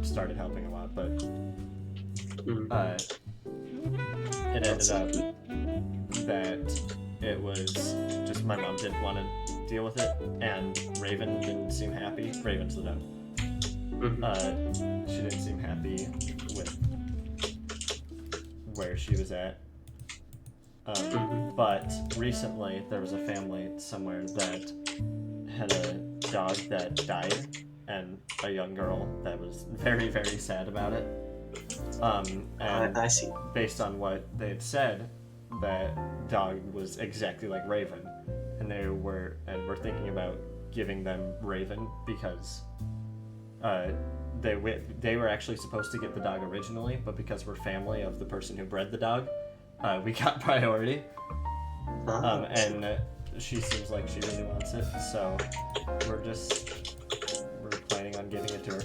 started helping a lot, but it ended up that it was just my mom didn't want to deal with it, and Raven didn't seem happy. Raven's the dog. She didn't seem happy with where she was at. But recently there was a family somewhere that had dog that died, and a young girl that was very, very sad about it. And I see. based on what they had said, that dog was exactly like Raven, and we're thinking about giving them Raven because they were actually supposed to get the dog originally, but because we're family of the person who bred the dog, we got priority. And she seems like she really wants it, so we're planning on giving it to her.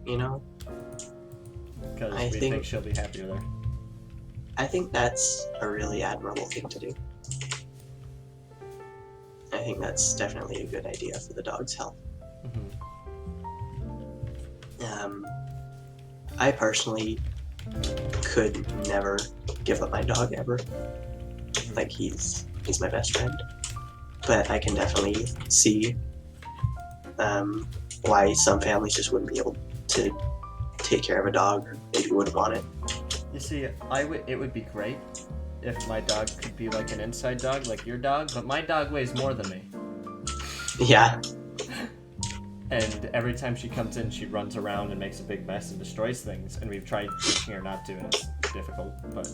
You know, Because we think she'll be happier there. I think that's a really admirable thing to do. I think that's definitely a good idea for the dog's health. I personally could never give up my dog ever. Like he's my best friend. But I can definitely see why some families just wouldn't be able to take care of a dog, or maybe wouldn't want it. You see, it would be great if my dog could be like an inside dog, like your dog, but my dog weighs more than me. Yeah. And every time she comes in, she runs around and makes a big mess and destroys things, and we've tried teaching her not to, and it's difficult, but...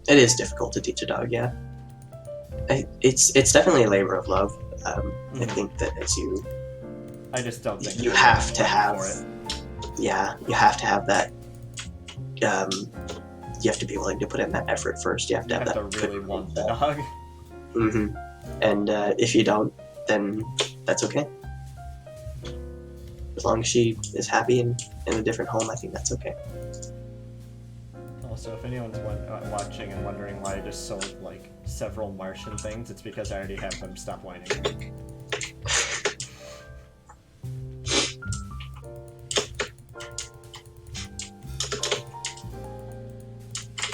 It is difficult to teach a dog, yeah. It's definitely a labor of love. I think that as you... I just don't think... You have to have... For it. Yeah, you have to have that... you have to be willing to put in that effort first. You have to have that... to really want the dog. Mm-hmm. And if you don't, then that's okay. As long as she is happy and in a different home, I think that's okay. Also, if anyone's watching and wondering why I just sold like several Martian things, it's because I already have them. Stop whining.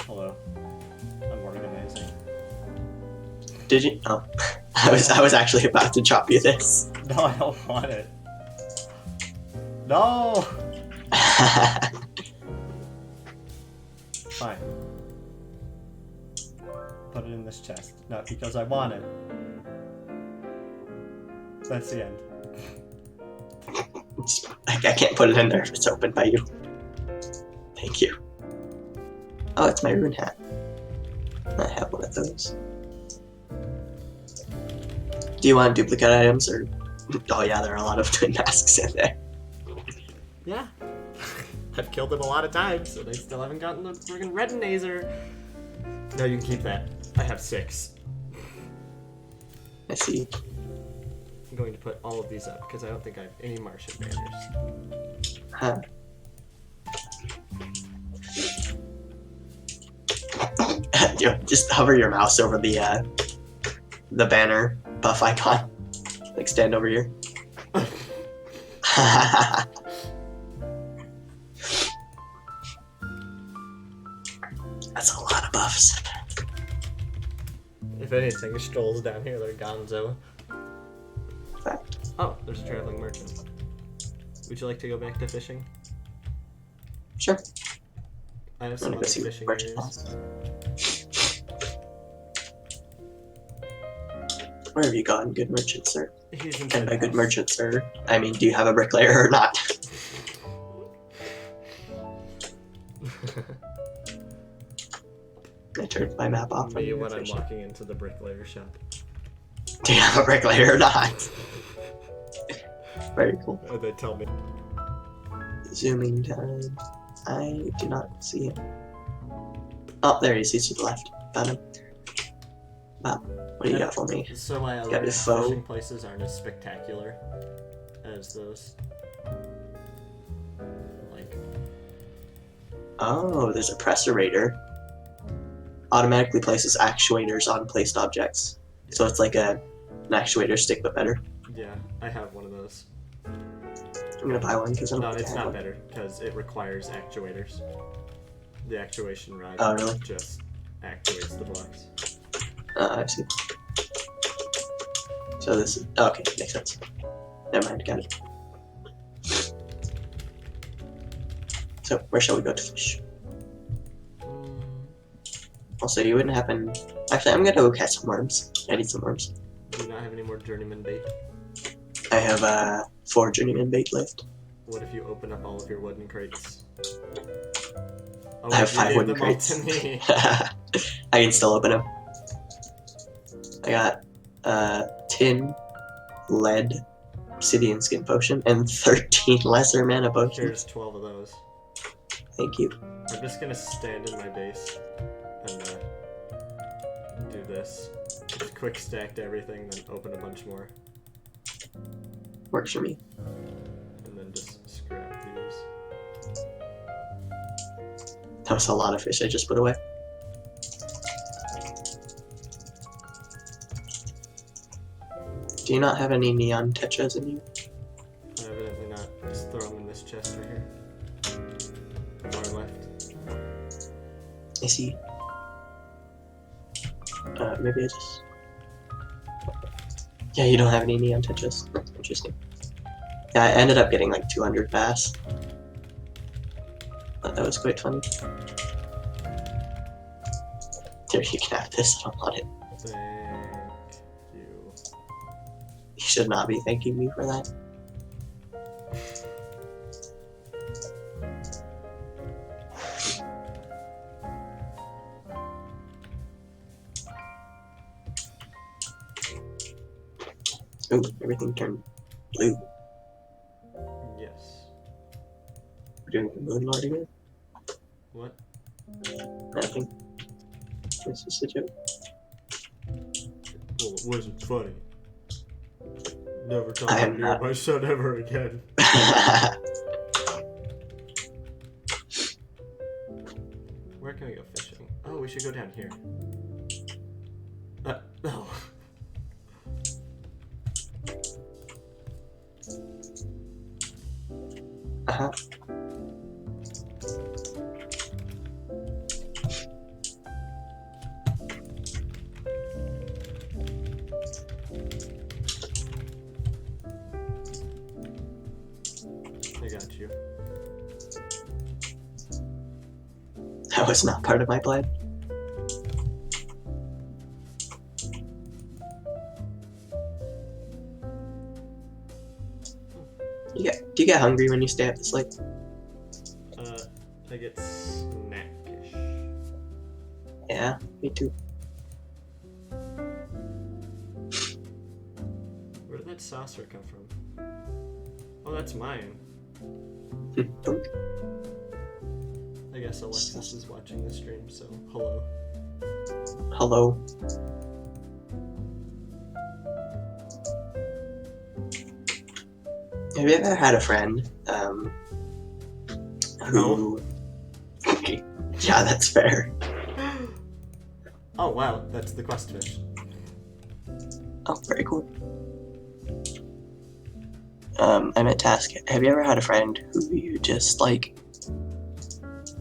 Hello. I'm organizing. Did you? Oh, I was actually about to chop you this. No, I don't want it. No! Fine. Put it in this chest. Not because I want it. That's the end. I can't put it in there if it's opened by you. Thank you. Oh, it's my rune hat. I have one of those. Do you want duplicate items or? Oh yeah, there are a lot of twin masks in there. Yeah. I've killed them a lot of times, so they still haven't gotten the friggin' retinazer. No, you can keep that. I have 6. I see. I'm going to put all of these up because I don't think I have any Martian banners. Huh. Just hover your mouse over the banner buff icon. Like stand over here. That's a lot of buffs. If anything strolls down here, they're gonzo. Fact. Oh, there's a traveling merchant. Would you like to go back to fishing? Sure. I have I'm some gonna other go see fishing what areas. Where have you gone, good merchant, sir? He's in And by good house. merchant, sir, I mean, do you have a bricklayer or not? I turned my map off. Me when I'm walking into the bricklayer shop. Do you have a bricklayer or not? Very cool. Or they tell me. Zooming time. I do not see him. Oh, there he is. He's to the left. Found him. Wow. What do you got for me? So my Got other his foe. fishing places aren't as spectacular as those. Like, Oh, there's a pressurator. Automatically places actuators on placed objects. So it's like an actuator stick, but better. yeah, I have one of those. I'm gonna buy one because I'm No, it's not better because it requires actuators. The actuation rod Oh, really? just actuates the blocks. I see. So this is okay. Makes sense. Never mind. Got it. So where shall we go to fish? Also, you wouldn't happen. Actually, I'm gonna go catch some worms. I need some worms. Do you not have any more journeyman bait? I have 4 journeyman bait left. What if you open up all of your wooden crates? Oh, I have you 5 gave wooden them all crates. to me. I can still open them. I got tin, lead, obsidian skin potion, and 13 lesser mana potions. Here's 12 of those. Thank you. I'm just gonna stand in my base and do this. Just quick stacked everything, then open a bunch more. Works for me. And then just scrap these. That was a lot of fish I just put away. Do you not have any neon tetras in you? Evidently not. Just throw them in this chest right here. Far left. I see. Maybe I just... Yeah, you don't have any neon tetras. Interesting. Yeah, I ended up getting like 200 bass. Thought that was quite funny. Here, you can have this. I don't want it. Thank you. You should not be thanking me for that. Ooh, everything turned blue. Yes. We're doing the moon lord again? What? Nothing. This is a joke. Well, it wasn't funny. Never talk I am to my son ever again. Where can we go fishing? Oh, we should go down here. No. Uh-huh. I got you. That was not part of my plan. Do you get hungry when you stay up this late? I get snackish. Yeah, me too. Where did that saucer come from? Oh, that's mine. I guess Alexis is watching the stream, so hello. Hello. Have you ever had a friend who... Yeah, that's fair. Oh wow, that's the quest fish. Oh, very cool. I meant to ask, have you ever had a friend who you just, like,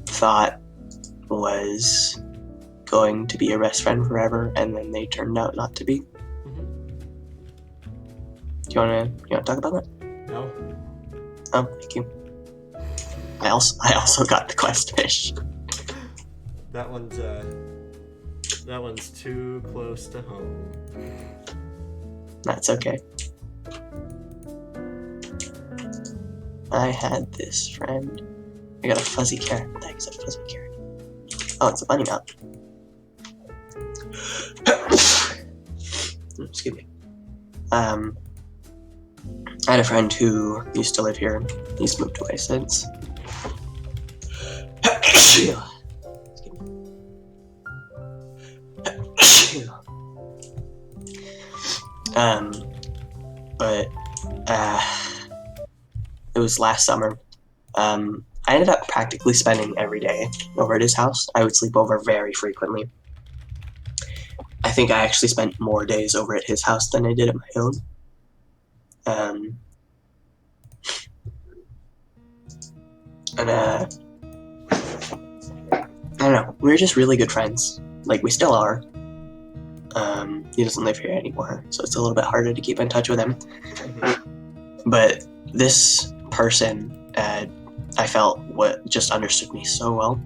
thought was going to be your best friend forever, and then they turned out not to be? Mm-hmm. Do you wanna talk about that? No. Oh, thank you. I also got the quest fish. That one's too close to home. That's okay. I had this friend. I got a fuzzy carrot. What the heck is a fuzzy carrot? Oh, it's a bunny now. Excuse me. I had a friend who used to live here. He's moved away since. But it was last summer. I ended up practically spending every day over at his house. I would sleep over very frequently. I think I actually spent more days over at his house than I did at my own. I don't know, we were just really good friends. Like, we still are. He doesn't live here anymore, so it's a little bit harder to keep in touch with him. But this person, I felt just understood me so well.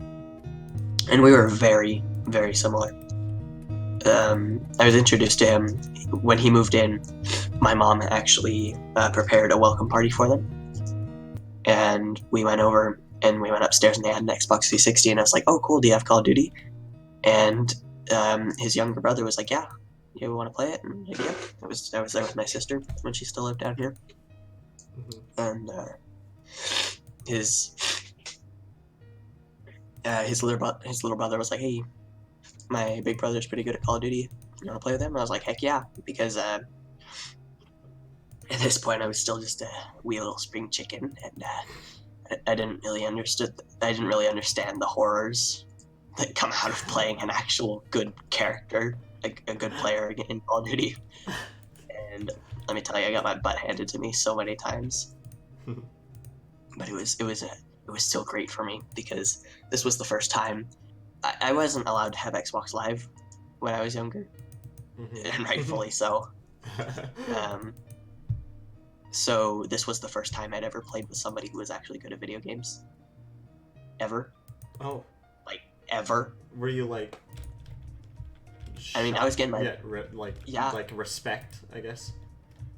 And we were very, very similar. I was introduced to him when he moved in. My mom actually prepared a welcome party for them, and we went over and we went upstairs and they had an Xbox 360, and I was like, "Oh, cool! Do you have Call of Duty?" And his younger brother was like, "Yeah, you want to play it?" And I'm like, yeah. I was there with my sister when she still lived down here, and his little brother was like, "Hey, my big brother's pretty good at Call of Duty. You want to play with him?" And I was like, "Heck yeah!" Because at this point I was still just a wee little spring chicken, and I didn't really understand the horrors that come out of playing an actual good character, a good player in Call of Duty. And let me tell you, I got my butt handed to me so many times. But it was still great for me because this was the first time I wasn't allowed to have Xbox Live when I was younger, and rightfully so. So this was the first time I'd ever played with somebody who was actually good at video games. Ever. Oh. Like, ever. Were you like... I mean, I was getting my... like respect, I guess.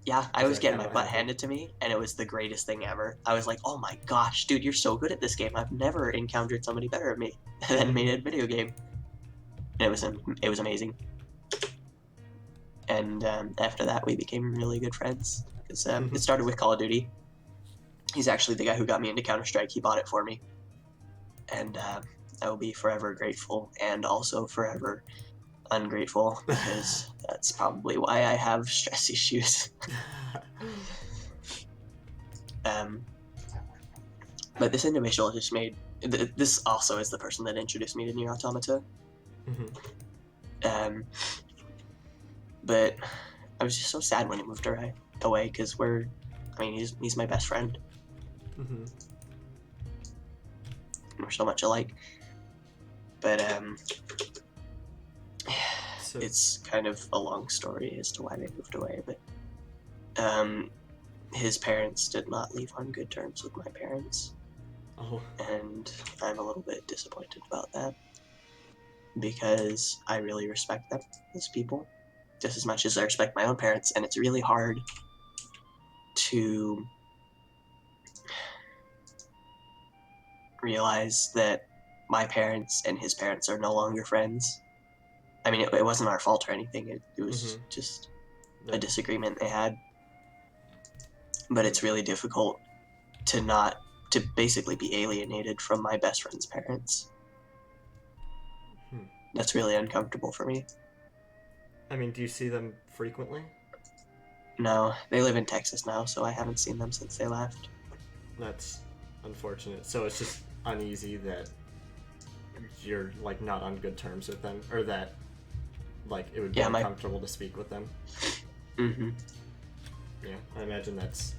Yeah, I was getting my butt handed to me, and it was the greatest thing ever. I was like, "Oh my gosh, dude, you're so good at this game. I've never encountered somebody better at me than me at a video game." And it was amazing. And after that, we became really good friends. Because it started with Call of Duty. He's actually the guy who got me into Counter-Strike. He bought it for me. And I will be forever grateful, and also forever ungrateful, because that's probably why I have stress issues. But this individual just made... This also is the person that introduced me to Nier Automata. But I was just so sad when he moved away, because he's my best friend. We're so much alike. But so it's kind of a long story as to why they moved away, but his parents did not leave on good terms with my parents. And I'm a little bit disappointed about that, because I really respect them as people just as much as I respect my own parents, and it's really hard to realize that my parents and his parents are no longer friends. I mean, it wasn't our fault or anything. It was just a disagreement they had. But it's really difficult to basically be alienated from my best friend's parents. That's really uncomfortable for me. I mean, do you see them frequently? No, they live in Texas now, so I haven't seen them since they left. That's unfortunate. So it's just uneasy that you're, like, not on good terms with them, or that, like, it would be uncomfortable to speak with them. Yeah, I imagine that's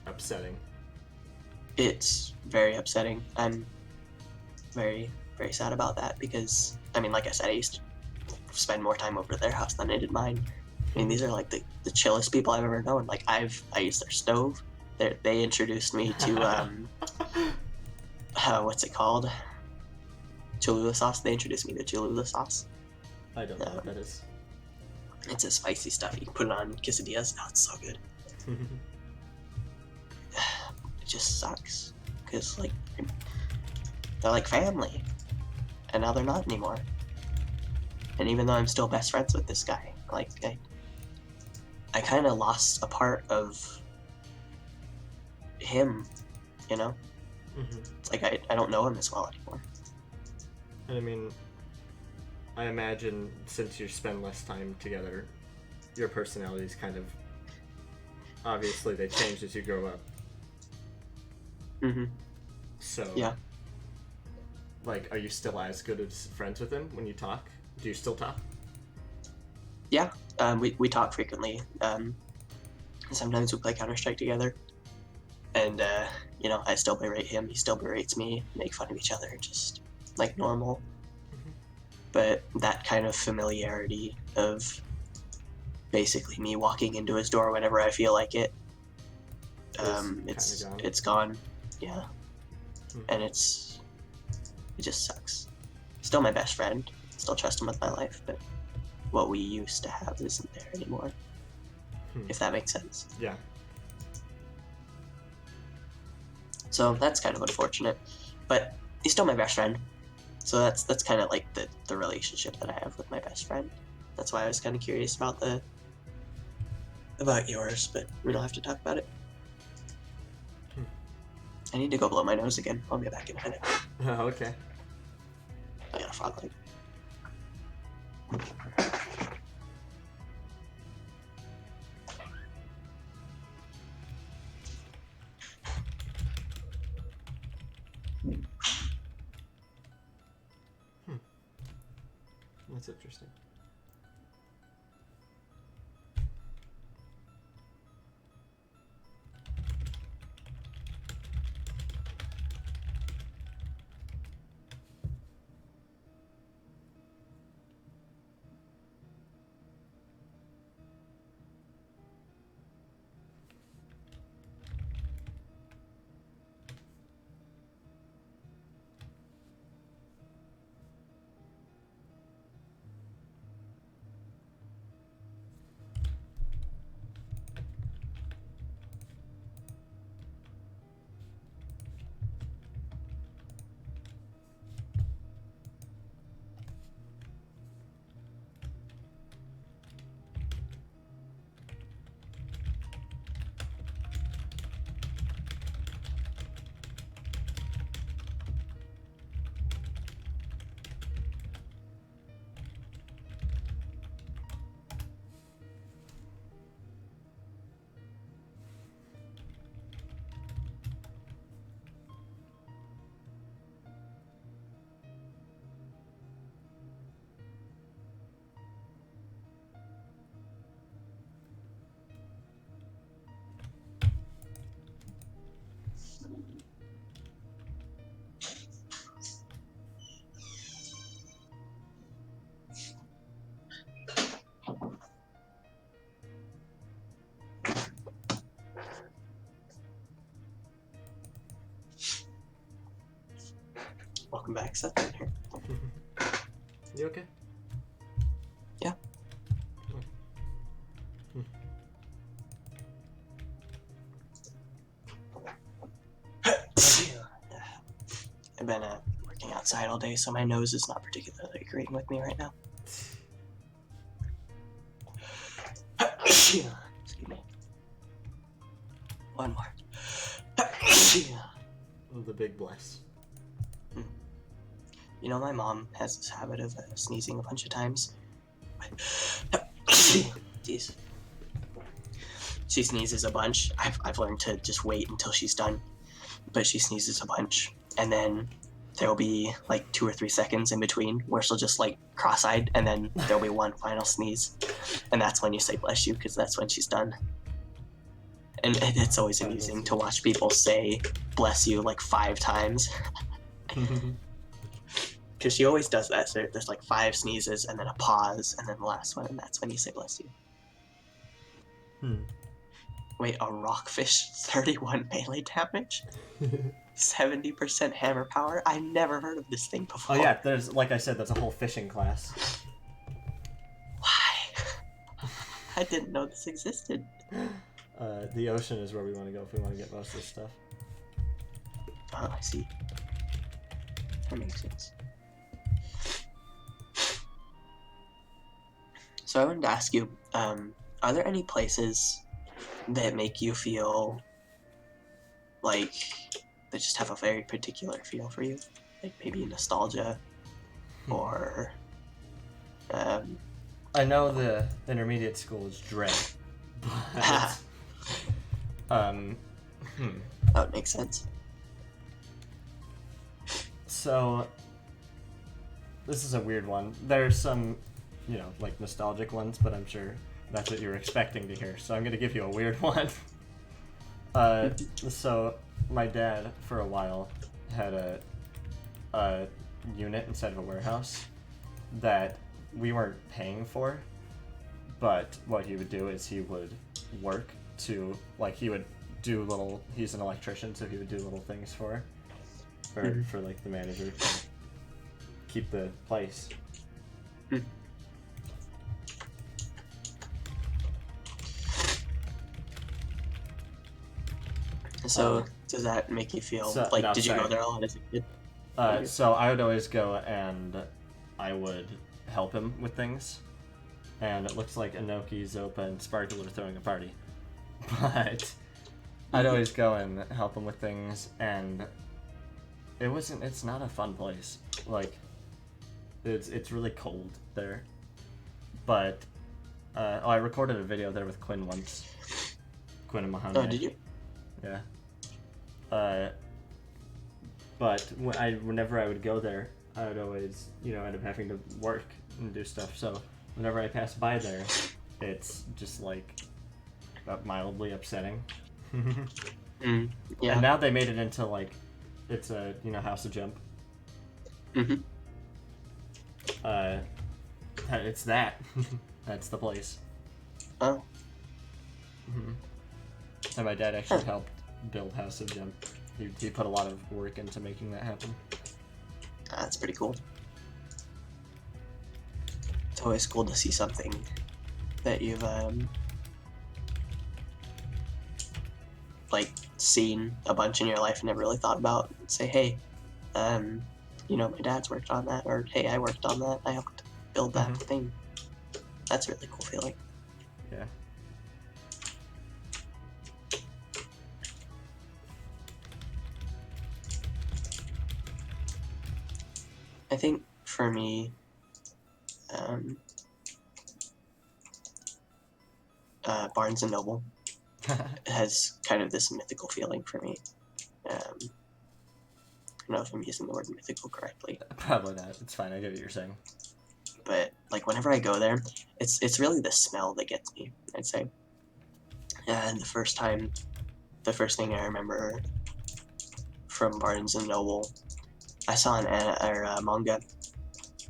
upsetting. It's very upsetting. I'm very, very sad about that, because, I mean, like I said, I used to spend more time over at their house than I did mine. I mean, these are like the chillest people I've ever known. Like, I used their stove. They introduced me to what's it called? Cholula sauce. They introduced me to Cholula sauce. I don't know what that is. It's a spicy stuff. You can put it on quesadillas. Oh, it's so good. It just sucks, because like they're like family, and now they're not anymore. And even though I'm still best friends with this guy, like I kind of lost a part of him, you know? It's like I don't know him as well anymore. I mean, I imagine since you spend less time together, your personalities kind of, obviously they changed as you grow up. So, yeah. Like, are you still as good as friends with him when you talk? Do you still talk? Yeah, we talk frequently. Sometimes we play Counter-Strike together. And, you know, I still berate him, he still berates me, make fun of each other, just like normal. But that kind of familiarity of basically me walking into his door whenever I feel like it, it's gone. Yeah. And it just sucks. Still my best friend. Still trust him with my life, but what we used to have isn't there anymore. If that makes sense. Yeah. So that's kind of unfortunate, but he's still my best friend. So that's kind of like the relationship that I have with my best friend. That's why I was kind of curious about yours, but we don't have to talk about it. I need to go blow my nose again. I'll be back in a minute. Okay. I got a frog leg. That's interesting. Welcome back, Seth. In here. You okay? Yeah. I've been working outside all day, so my nose is not particularly agreeing with me right now. Excuse me. One more. The big bless. You know, my mom has this habit of sneezing a bunch of times. Jeez. She sneezes a bunch. I've learned to just wait until she's done. But she sneezes a bunch. And then there'll be like 2 or 3 seconds in between where she'll just like cross-eyed, and then there'll be one final sneeze. And that's when you say bless you, because that's when she's done. And it's always amusing to watch people say bless you like 5 times. Because she always does that. So there's like 5 sneezes and then a pause and then the last one, and that's when you say bless you. Wait, a rockfish 31 melee damage? 70% hammer power? I never heard of this thing before. Oh yeah, there's, like I said, that's a whole fishing class. Why? I didn't know this existed. The ocean is where we want to go if we want to get most of this stuff. Oh, I see. That makes sense. So I wanted to ask you, are there any places that make you feel like they just have a very particular feel for you? Like maybe nostalgia or... I know the intermediate school is dread. But, That would make sense. So, this is a weird one. There's some, you know, like nostalgic ones, but I'm sure that's what you're expecting to hear. So I'm going to give you a weird one. So my dad, for a while, had a unit inside of a warehouse that we weren't paying for, but what he would do is he would work to, like, he would do little, he's an electrician, so he would do little things for like the manager to keep the place. So does that make you feel like? No, Did you go sorry. there a lot as a kid? So I would always go and I would help him with things. And it looks like Inoki, Zopa, and Sparkle are throwing a party. But I'd always go and help him with things, and it's not a fun place. Like, it's really cold there. But, I recorded a video there with Quinn once. Quinn and Mahoney. Oh, did you? Yeah. But whenever I would go there, I would always, end up having to work and do stuff. So whenever I pass by there, it's just like mildly upsetting. Yeah. And now they made it into like it's a house of jump. It's that. That's the place. Oh. And my dad actually helped build House of Jump. He put a lot of work into making that happen. That's pretty cool. It's always cool to see something that you've like seen a bunch in your life and never really thought about. And say, hey, my dad's worked on that, or hey, I worked on that. I helped build that thing. That's a really cool feeling. Yeah. I think for me, Barnes and Noble has kind of this mythical feeling for me. I don't know if I'm using the word mythical correctly. Probably not. It's fine. I get what you're saying. But like whenever I go there, it's really the smell that gets me, I'd say. And the first thing I remember from Barnes and Noble, I saw a manga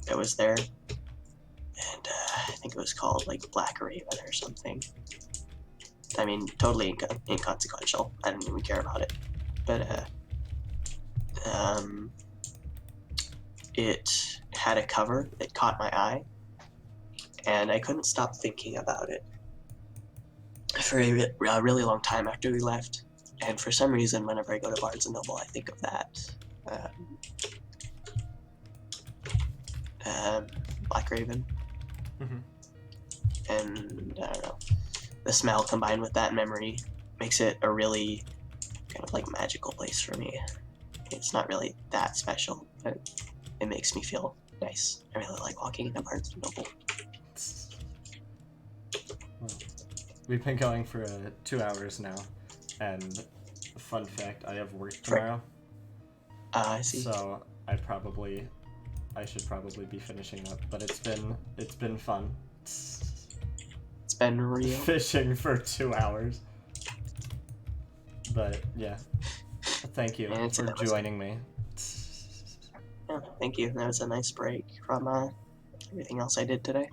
that was there, and I think it was called like Black Raven or something. I mean, totally inconsequential. I didn't even care about it, but it had a cover that caught my eye, and I couldn't stop thinking about it for a really long time after we left. And for some reason, whenever I go to Barnes & Noble, I think of that. Black Raven. And I don't know. The smell combined with that memory makes it a really kind of like magical place for me. It's not really that special, but it makes me feel nice. I really like walking into Barnes & Noble. Well, we've been going for 2 hours now, and fun fact, I have work tomorrow. I see. So I should probably be finishing up, but it's been fun. It's been real. Fishing for 2 hours. But yeah, thank you for joining me. Yeah, thank you. That was a nice break from everything else I did today.